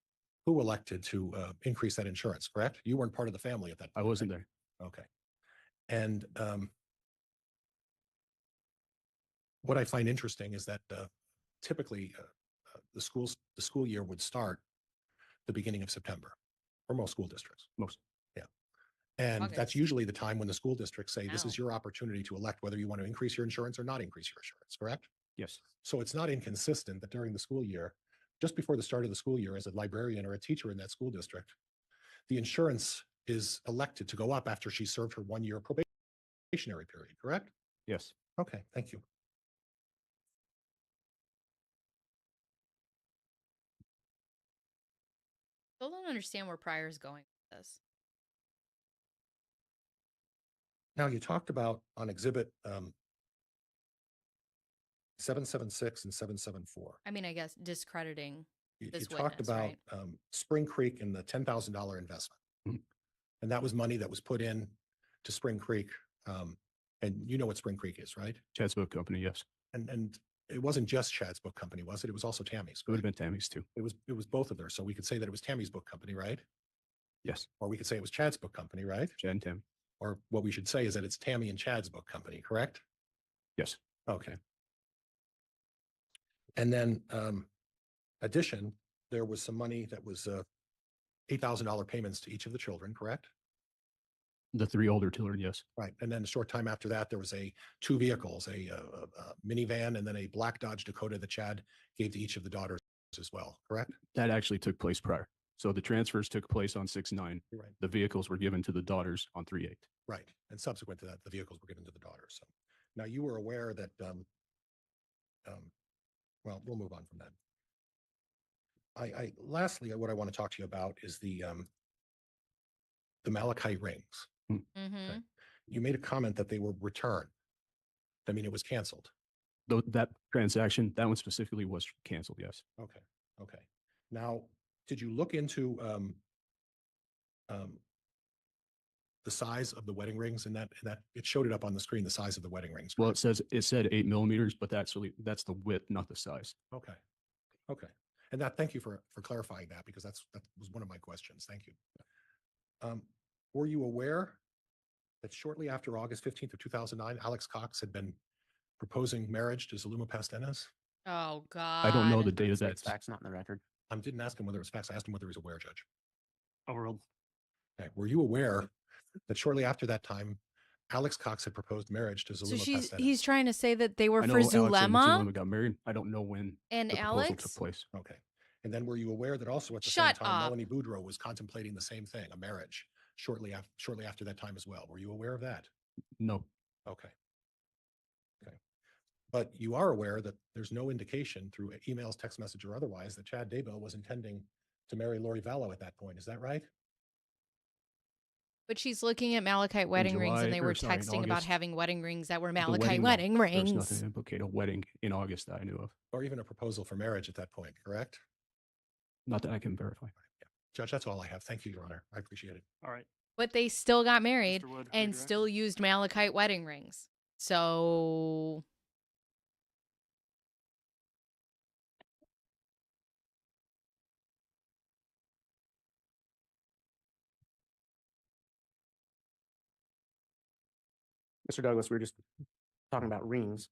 who elected to increase that insurance, correct? You weren't part of the family at that I point. wasn't right? there. Okay. And what I find interesting is that typically the school year would start the beginning of September for most school districts. Most. Yeah. And that's August. usually the time when the school districts say, this Now. is your opportunity to elect whether you want to increase your insurance or not increase your insurance, correct? Yes. So it's not inconsistent that during the school year, just before the start of the school year, as a librarian or a teacher in that school district, the insurance is elected to go up after she served her 1-year probationary period, correct? Yes. Okay, thank you. Still don't understand where Pryor's going with this. Now, you talked about on exhibit 776 and 774. I mean, I guess discrediting You this talked witness, about right? Spring Creek and the $10,000 investment. Mhm. And that was money that was put in to Spring Creek. And you know what Spring Creek is, right? Chad's book company. Yes. And it wasn't just Chad's book company, was it? It was also Tammy's. It would have correct? been Tammy's too. It was both of theirs. So we could say that it was Tammy's book company, right? Yes. Or we could say it was Chad's book company, right? Chad and Tammy. Or what we should say is that it's Tammy and Chad's book company, correct? Yes. Okay. And then addition, there was some money that was $8,000 payments to each of the children, correct? The three older children. Yes. Right. And then a short time after that, there was two vehicles, a minivan and then a black Dodge Dakota that Chad gave to each of the daughters as well, correct? That actually took place prior. So the transfers took place on 6/9. You're right. The vehicles were given to the daughters on 3/8. Right. And subsequent to that, the vehicles were given to the daughters. So now you were aware that, well, we'll move on from that. Lastly, what I want to talk to you about is the the malachite rings. Mm-hmm. You made a comment that they were returned. I mean, it was canceled. Though that transaction, that one specifically was canceled, yes. Okay, okay. Now, did you look into the size of the wedding rings in that it showed it up on the screen, the size of the wedding rings? Well, correct? it said 8 millimeters, but that's the width, not the size. Okay, okay. And thank you for clarifying that, because that was one of my questions. Thank you. Were you aware that shortly after August 15th of 2009, Alex Cox had been proposing marriage to Zuluma Pastenes? Oh God. I don't know the date of States that. facts not in the record. I didn't ask him whether it was facts. I asked him whether he was aware, Judge. Overruled. Okay. Were you aware that shortly after that time, Alex Cox had proposed marriage to So Zuluma Pastenes? he's trying to say that they were I know for Alex and Zulema Zulema got married. I don't know when and the proposal Alex. took place. Okay. And then were you aware that also at the Shut same time, up. Melanie Boudreau was contemplating the same thing, a marriage, shortly after that time as well? Were you aware of that? No, Okay. Okay. But you are aware that there's no indication through emails, text message, or otherwise that Chad Daybell was intending to marry Lori Vallow at that point. Is that right? But she's looking at malachite wedding rings, and they were in texting about August, having wedding rings that were the malachite no. wedding There's rings. nothing to implicate a wedding in August that I knew of. Or even a proposal for marriage at that point, correct? Not that I can verify. Yeah. Judge, that's all I have. Thank you, Your Honor. I appreciate it. All right. But they still got married Mr. Wood, and redirect. still used malachite wedding rings. So Mr. Douglas, we were just talking about rings.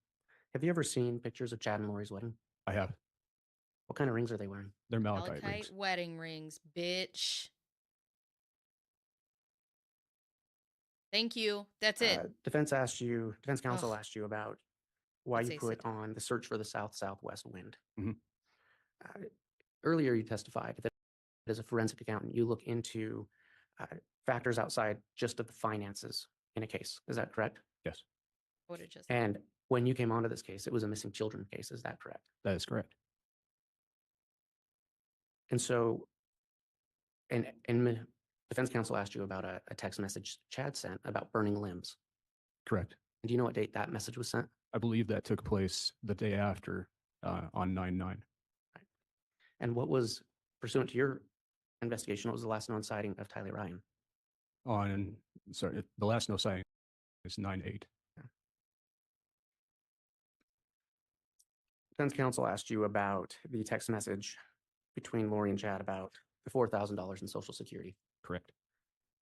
Have you ever seen pictures of Chad and Lori's wedding? I have. What kind of rings are they wearing? They're malachite malachite rings. wedding rings, bitch. Thank you. That's it. Defense counsel Ugh. asked you about why Let's you say put sit down. on the search for the southwest wind. Mhm. Earlier, you testified that as a forensic accountant, you look into factors outside just of the finances in a case. Is that correct? Yes, What it just And when you came onto this case, it was a missing children case. Is that correct? that is correct. And so, and defense counsel asked you about a text message Chad sent about burning limbs. Correct. Do you know what date that message was sent? I believe that took place the day after on 9/9. And what was, pursuant to your investigation, what was the last known sighting of Tyler Ryan? The last no sighting is 9/8. Defense counsel asked you about the text message between Lori and Chad about the $4,000 in Social Security. Correct.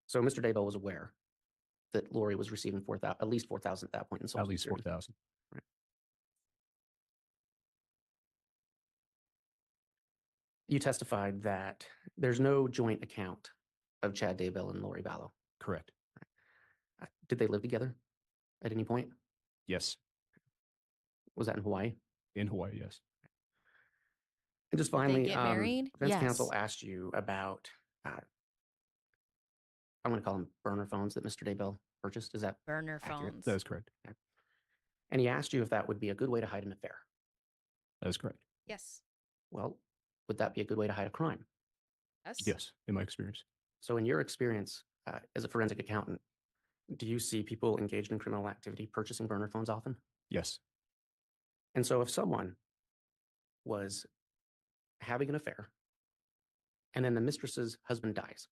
So Mr. Daybell was aware that Lori was receiving at least 4,000 at that point in Social At least Security. 4,000. You testified that there's no joint account of Chad Daybell and Lori Vallow. Correct. Did they live together at any point? Yes. Was that in Hawaii? In Hawaii, yes. And just Did they finally, get married? defense counsel Yes. asked you about, I'm going to call them burner phones that Mr. Daybell purchased. Is that Burner accurate? phones. That is correct. And he asked you if that would be a good way to hide an affair. That is correct. Yes. Well, would that be a good way to hide a crime? Yes. Yes, in my experience. So in your experience as a forensic accountant, do you see people engaged in criminal activity purchasing burner phones often? Yes. And so if someone was having an affair and then the mistress's husband dies,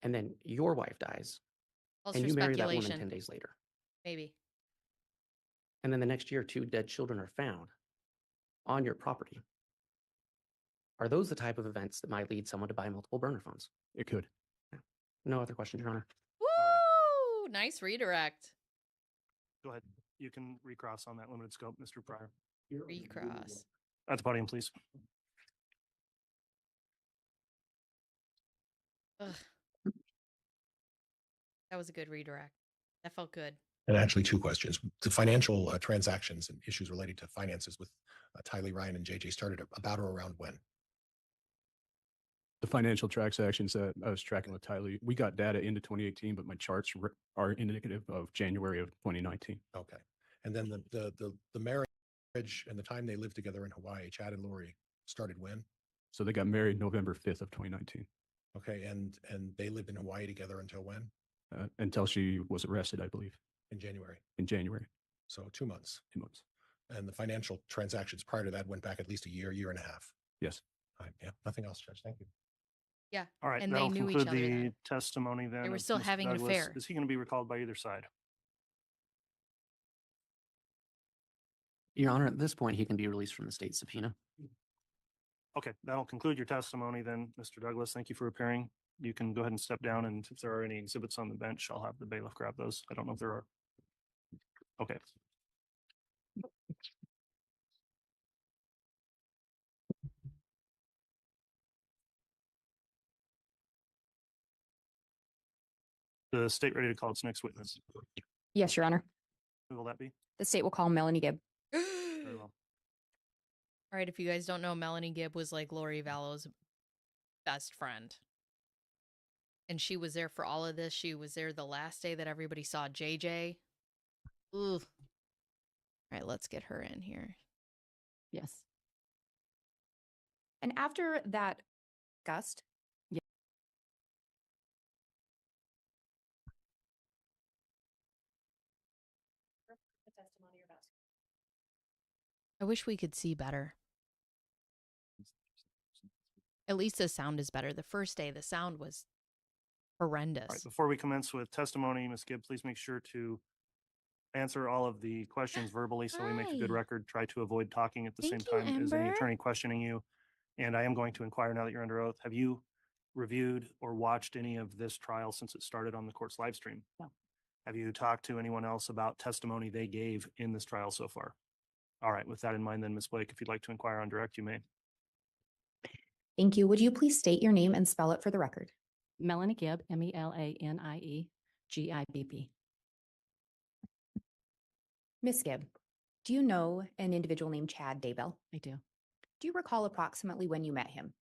and then your wife dies, Calls and for you marry that woman speculation. 10 days later, Maybe. and then the next year 2 dead children are found on your property, are those the type of events that might lead someone to buy multiple burner phones? It could. No other questions, Your Honor. Woo! Nice redirect. Go ahead. You can recross on that limited scope, Mr. Pryor. Recross. At the podium, please. Ugh. That was a good redirect. That felt good. And actually, 2 questions. The financial transactions and issues related to finances with Tylee Ryan and JJ started about or around when? The financial transactions that I was tracking with Tylee, we got data into 2018, but my charts are indicative of January of 2019. Okay. And then the marriage and the time they lived together in Hawaii, Chad and Lori, started when? So they got married November 5th of 2019. Okay, and they lived in Hawaii together until when? Until she was arrested, I believe, In January. in January, So 2 months. 2 months. And the financial transactions prior to that went back at least a year, year and a half. Yes. All right, yeah, nothing else, Judge. Thank you. Yeah. All right, And they that'll knew each conclude other the then. testimony then. They were of still Mr. having an Douglas. affair. Is he going to be recalled by either side? Your Honor, at this point, he can be released from the state subpoena. Okay, that'll conclude your testimony then, Mr. Douglas. Thank you for appearing. You can go ahead and step down, and if there are any exhibits on the bench, I'll have the bailiff grab those. I don't know if there are. Okay. The state ready to call its next witness. Yes, Your Honor. Who will that be? The state will call Melanie Gibb. Very well. All right, if you guys don't know, Melanie Gibb was like Lori Vallow's best friend. And she was there for all of this. She was there the last day that everybody saw JJ. Ooh. All right, let's get her in here. Yes. And after that gust, I wish we could see better. At least the sound is better. The first day, the sound was horrendous. All right, before we commence with testimony, Ms. Gibb, please make sure to answer all of the questions verbally so we make a good Hi. record. Try to avoid talking at the Thank same you, time as any Ember. attorney questioning you. And I am going to inquire now that you're under oath. Have you reviewed or watched any of this trial since it started on the court's live stream? No. Have you talked to anyone else about testimony they gave in this trial so far? All right, with that in mind, then, Ms. Blake, if you'd like to inquire on direct, you may. thank you. Would you please state your name and spell it for the record? Melanie Gibb, Melanie Gibb. Miss Gibb, do you know an individual named Chad Daybell? I do. Do you recall approximately when you met him?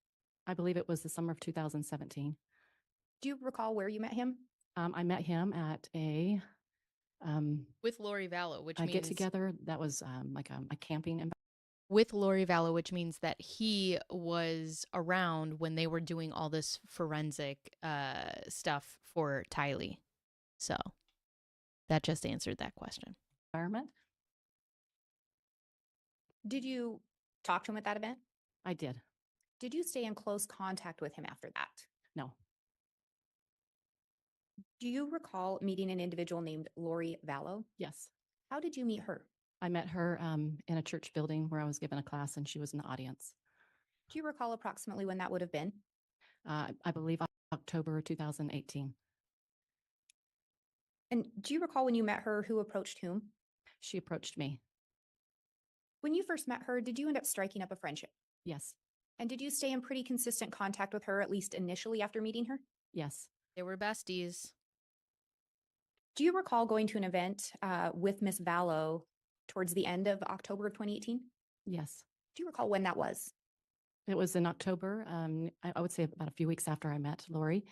I believe it was the summer of 2017. Do you recall where you met him? I met him at a With Lori Vallow, which a means get together that was like a camping environment. with Lori Vallow, which means that he was around when they were doing all this forensic stuff for Tylee. So that just answered that question. Did you talk to him at that event? I did. Did you stay in close contact with him after that? No. Do you recall meeting an individual named Lori Vallow? Yes. How did you meet her? I met her in a church building where I was given a class and she was in the audience. Do you recall approximately when that would have been? I believe October 2018. And do you recall when you met her, who approached whom? She approached me. When you first met her, did you end up striking up a friendship? Yes. And did you stay in pretty consistent contact with her, at least initially after meeting her? Yes. They were besties. Do you recall going to an event with Miss Vallow towards the end of October of 2018? Yes. Do you recall when that was? It was in October. I would say about a few weeks after I met Lori.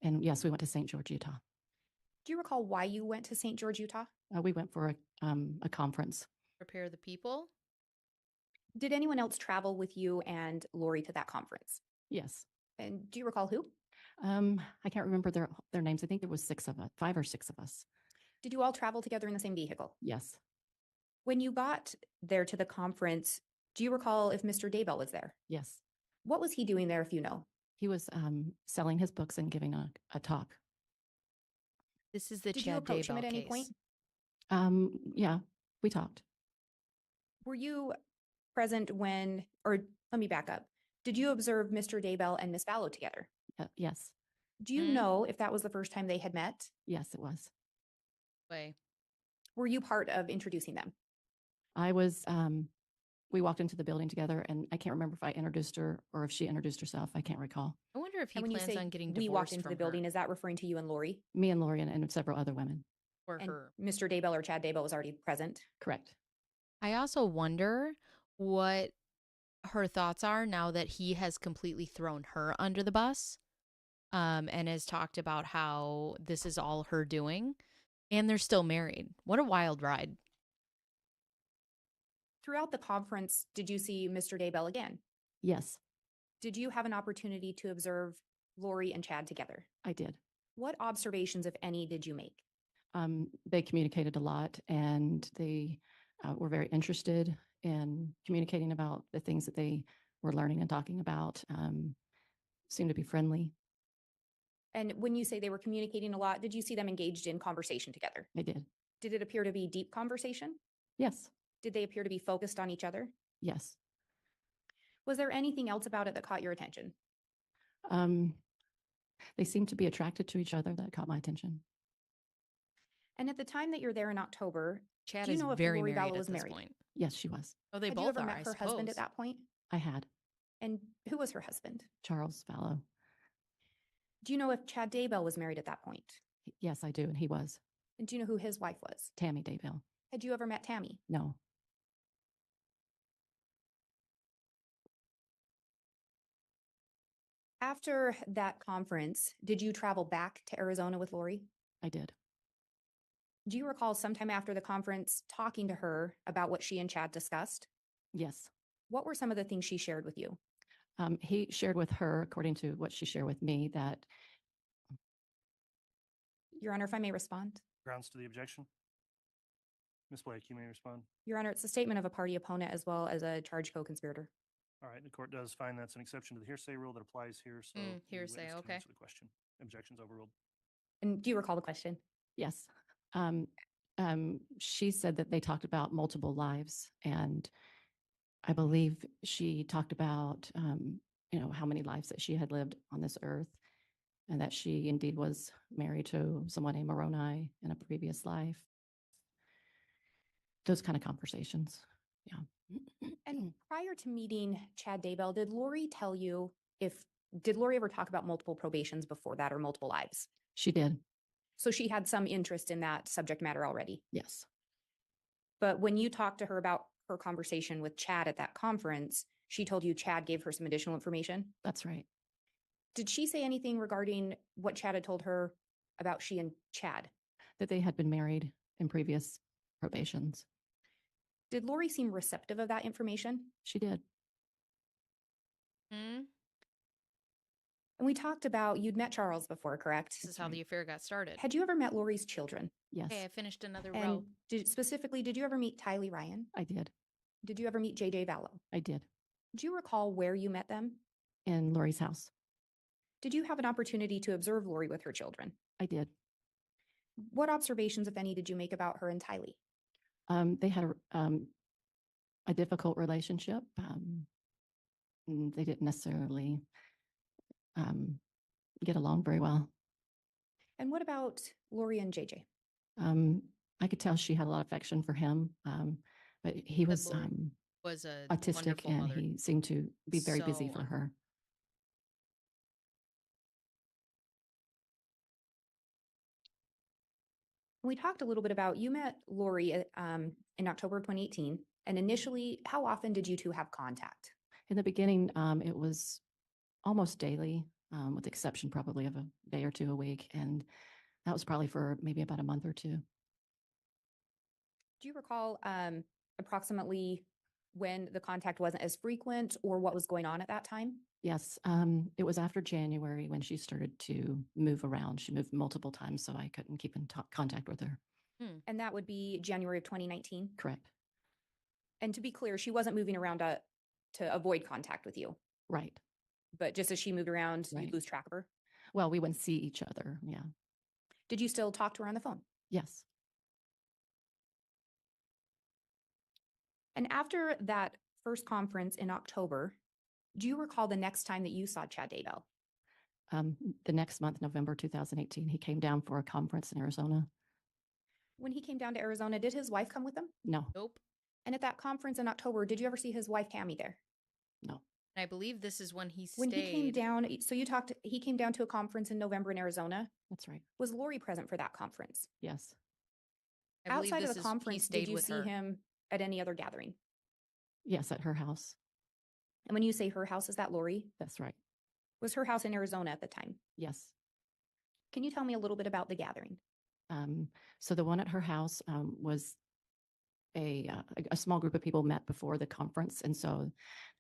And yes, we went to St. George, Utah. Do you recall why you went to St. George, Utah? We went for a conference. Prepare the people. Did anyone else travel with you and Lori to that conference? Yes. And do you recall who? I can't remember their names. I think there was 6 of us, 5 or 6 of us. Did you all travel together in the same vehicle? Yes. When you got there to the conference, do you recall if Mr. Daybell was there? Yes. What was he doing there, if you know? He was selling his books and giving a talk. This is the Did you Chad approach him Daybell at any case. point? Yeah, we talked. Were you present when, or let me back up. Did you observe Mr. Daybell and Miss Vallow together? Yes. Do you Mhm. know if that was the first time they had met? Yes, it was. Way. Were you part of introducing them? I was, we walked into the building together and I can't remember if I introduced her or if she introduced herself. I can't recall. I wonder if he And when you plans say on getting we divorced walked into from the building, her is that referring to you and Lori? Me and Lori and several other women. or And her. Mr. Daybell or Chad Daybell was already present? Correct. I also wonder what her thoughts are now that he has completely thrown her under the bus, and has talked about how this is all her doing, and they're still married. What a wild ride. Throughout the conference, did you see Mr. Daybell again? Yes. Did you have an opportunity to observe Lori and Chad together? I did. What observations, if any, did you make? They communicated a lot, and they were very interested in communicating about the things that they were learning and talking about. Seemed to be friendly. And when you say they were communicating a lot, did you see them engaged in conversation together? I did. Did it appear to be deep conversation? Yes. Did they appear to be focused on each other? Yes. Was there anything else about it that caught your attention? They seemed to be attracted to each other. That caught my attention. And at the time that you're there in October, Chad do you is know if very Lori married Vallow at was this married? point. Yes, she was. Oh, they Had both you ever are, met I her husband at suppose. that point? I had. And who was her husband? Charles Fallow. Do you know if Chad Daybell was married at that point? Yes, I do. And he was. And do you know who his wife was? Tammy Daybell. Had you ever met Tammy? No. After that conference, did you travel back to Arizona with Lori? I did. Do you recall sometime after the conference talking to her about what she and Chad discussed? Yes. What were some of the things she shared with you? He shared with her, according to what she shared with me, that Your Honor, if I may respond. Grounds to the objection? Ms. Blake, you may respond. Your Honor, it's a statement of a party opponent as well as a charged co-conspirator. All right, the court does find that's an exception to the hearsay rule that applies here, so. the hearsay, witness can okay. answer the question. Objections overruled. And do you recall the question? yes. She said that they talked about multiple lives, and I believe she talked about, how many lives that she had lived on this earth, and that she indeed was married to someone named Moroni in a previous life. Those kind of conversations. Yeah. And prior to meeting Chad Daybell, did Lori did Lori ever talk about multiple probations before that or multiple lives? She did. So she had some interest in that subject matter already. Yes. But when you talked to her about her conversation with Chad at that conference, she told you Chad gave her some additional information. That's right. Did she say anything regarding what Chad had told her about she and Chad? That they had been married in previous probations. Did Lori seem receptive of that information? She did. Hmm? And we talked about you'd met Charles before, correct? This is how the affair got started. Had you ever met Lori's children? Yes, Okay, I finished another And row. specifically, did you ever meet Tylee Ryan? I did. Did you ever meet JJ Vallow? I did. Do you recall where you met them? In Lori's house. Did you have an opportunity to observe Lori with her children? I did. What observations, if any, did you make about her and Tylee? They had a difficult relationship. They didn't necessarily get along very well. And what about Lori and JJ? I could tell she had a lot of affection for him, but he That was Lori was a autistic, wonderful and mother. he seemed to be very busy So for her. We talked a little bit about you met Lori in October of 2018. And initially, how often did you two have contact? In the beginning, it was almost daily, with the exception probably of a day or two a week. And that was probably for maybe about a month or two. Do you recall approximately when the contact wasn't as frequent or what was going on at that time? Yes, it was after January when she started to move around. She moved multiple times, so I couldn't keep in contact with her. And that would be January of 2019? Correct. And to be clear, she wasn't moving around to avoid contact with you, Right. but just as she moved around, Right. you'd lose track of her? Well, we wouldn't see each other. Yeah. Did you still talk to her on the phone? Yes. And after that first conference in October, do you recall the next time that you saw Chad Daybell? The next month, November 2018, he came down for a conference in Arizona. When he came down to Arizona, did his wife come with him? No, Nope. And at that conference in October, did you ever see his wife Tammy there? no. And I believe this is when he When stayed. he came down, so he came down to a conference in November in Arizona. That's right. Was Lori present for that conference? Yes. I believe Outside of this the is- he conference, stayed did you with see her. him at any other gathering? Yes, at her house. And when you say her house, is that Lori? That's right. Was her house in Arizona at the time? Yes. Can you tell me a little bit about the gathering? So the one at her house was a small group of people met before the conference. And so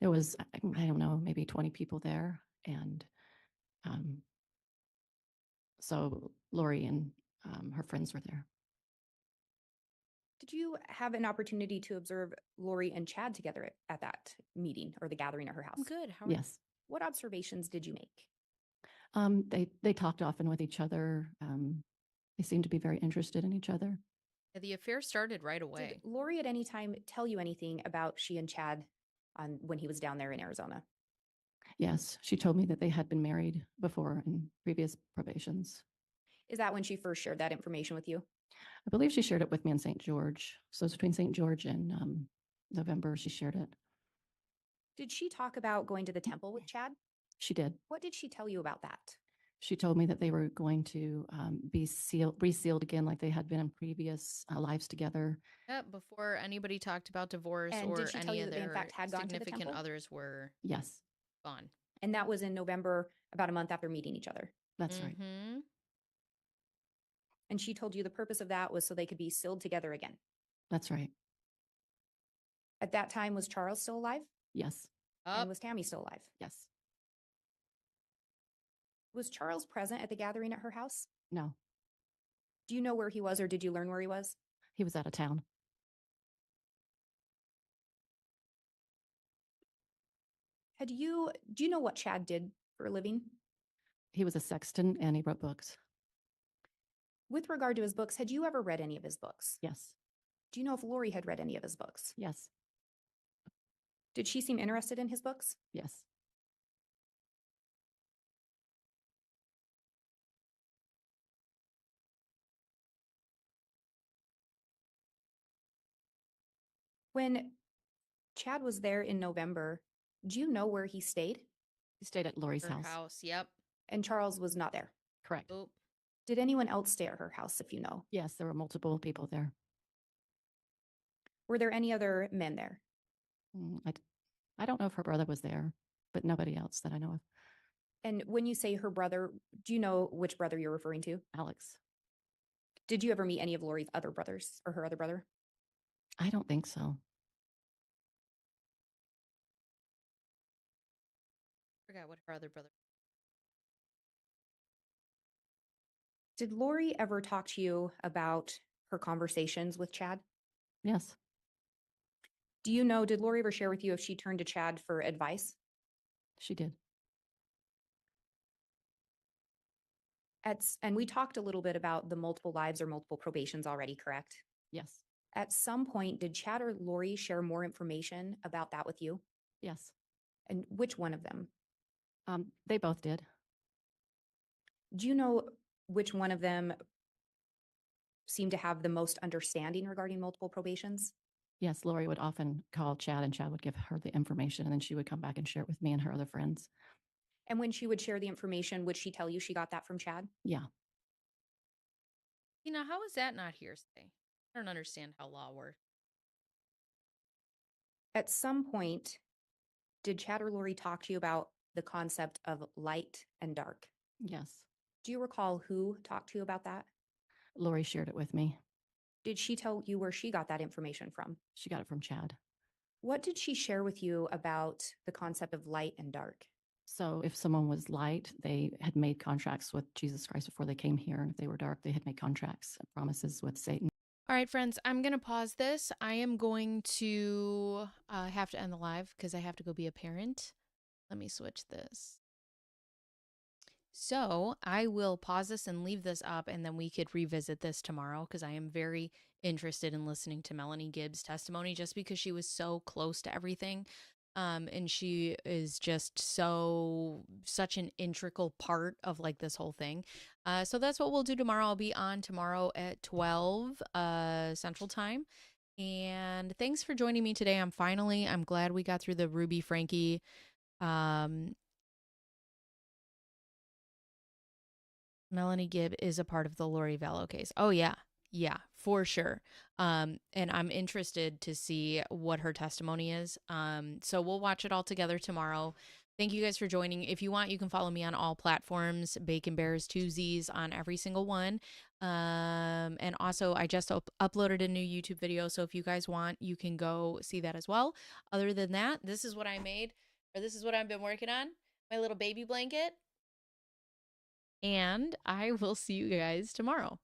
there was, I don't know, maybe 20 people there. And Um, so Lori and her friends were there. Did you have an opportunity to observe Lori and Chad together at that meeting or the gathering at her house? I'm good. How are Yes. What observations did you make? They talked often with each other. They seemed to be very interested in each other. you? The affair started right away. Did Lori at any time tell you anything about she and Chad on when he was down there in Arizona? Yes, she told me that they had been married before in previous probations. Is that when she first shared that information with you? I believe she shared it with me in St. George. So it's between St. George and November she shared it. Did she talk about going to the temple with Chad? She did. What did she tell you about that? She told me that they were going to be resealed again like they had been in previous lives together. Yeah, before anybody talked about divorce And or did she tell any you of that they in their fact had gone to the significant temple? others were Yes, gone. And that was in November, about a month after meeting each other. that's right. Mhm. And she told you the purpose of that was so they could be sealed together again. That's right. At that time, was Charles still alive? Yes, And Up. was Tammy still alive? yes, Was Charles present at the gathering at her house? no. Do you know where he was or did you learn where he was? He was out of town. Do you know what Chad did for a living? He was a sexton and he wrote books. With regard to his books, had you ever read any of his books? Yes, Do you know if Lori had read any of his books? yes, Did she seem interested in his books? yes. When Chad was there in November, do you know where he stayed? He stayed at Lori's Her house. house. Yep. And Charles was not there. Correct. Oop. Did anyone else stay at her house, if you know? Yes, there were multiple people there. Were there any other men there? I don't know if her brother was there, but nobody else that I know of. And when you say her brother, do you know which brother you're referring to? Alex, Did you ever meet any of Lori's other brothers or her other brother? I don't think so. Forgot what her other brother. Did Lori ever talk to you about her conversations with Chad? Yes, Do you know, did Lori ever share with you if she turned to Chad for advice? she did. And we talked a little bit about the multiple lives or multiple probations already, correct? Yes, At some point, did Chad or Lori share more information about that with you? yes. And which one of them? They both did. Do you know which one of them seemed to have the most understanding regarding multiple probations? Yes, Lori would often call Chad and Chad would give her the information and then she would come back and share it with me and her other friends. And when she would share the information, would she tell you she got that from Chad? Yeah. You know, how is that not hearsay? I don't understand how law works. At some point, did Chad or Lori talk to you about the concept of light and dark? Yes. Do you recall who talked to you about that? Lori shared it with me. Did she tell you where she got that information from? She got it from Chad. What did she share with you about the concept of light and dark? So if someone was light, they had made contracts with Jesus Christ before they came here. And if they were dark, they had made contracts and promises with Satan. All right, friends, I'm going to pause this. I am going to have to end the live because I have to go be a parent. Let me switch this. So I will pause this and leave this up, and then we could revisit this tomorrow because I am very interested in listening to Melanie Gibbs' testimony just because she was so close to everything. And she is just such an integral part of like this whole thing. So that's what we'll do tomorrow. I'll be on tomorrow at 12 Central Time. And thanks for joining me today. I'm glad we got through the Ruby Franke Melanie Gibb is a part of the Lori Vallow case. Oh, yeah. Yeah, for sure. And I'm interested to see what her testimony is. So we'll watch it all together tomorrow. Thank you guys for joining. If you want, you can follow me on all platforms, Bacon Bears, 2Zs on every single one. And also, I just uploaded a new YouTube video. So if you guys want, you can go see that as well. Other than that, this is what I made, or this is what I've been working on. My little baby blanket. and I will see you guys tomorrow.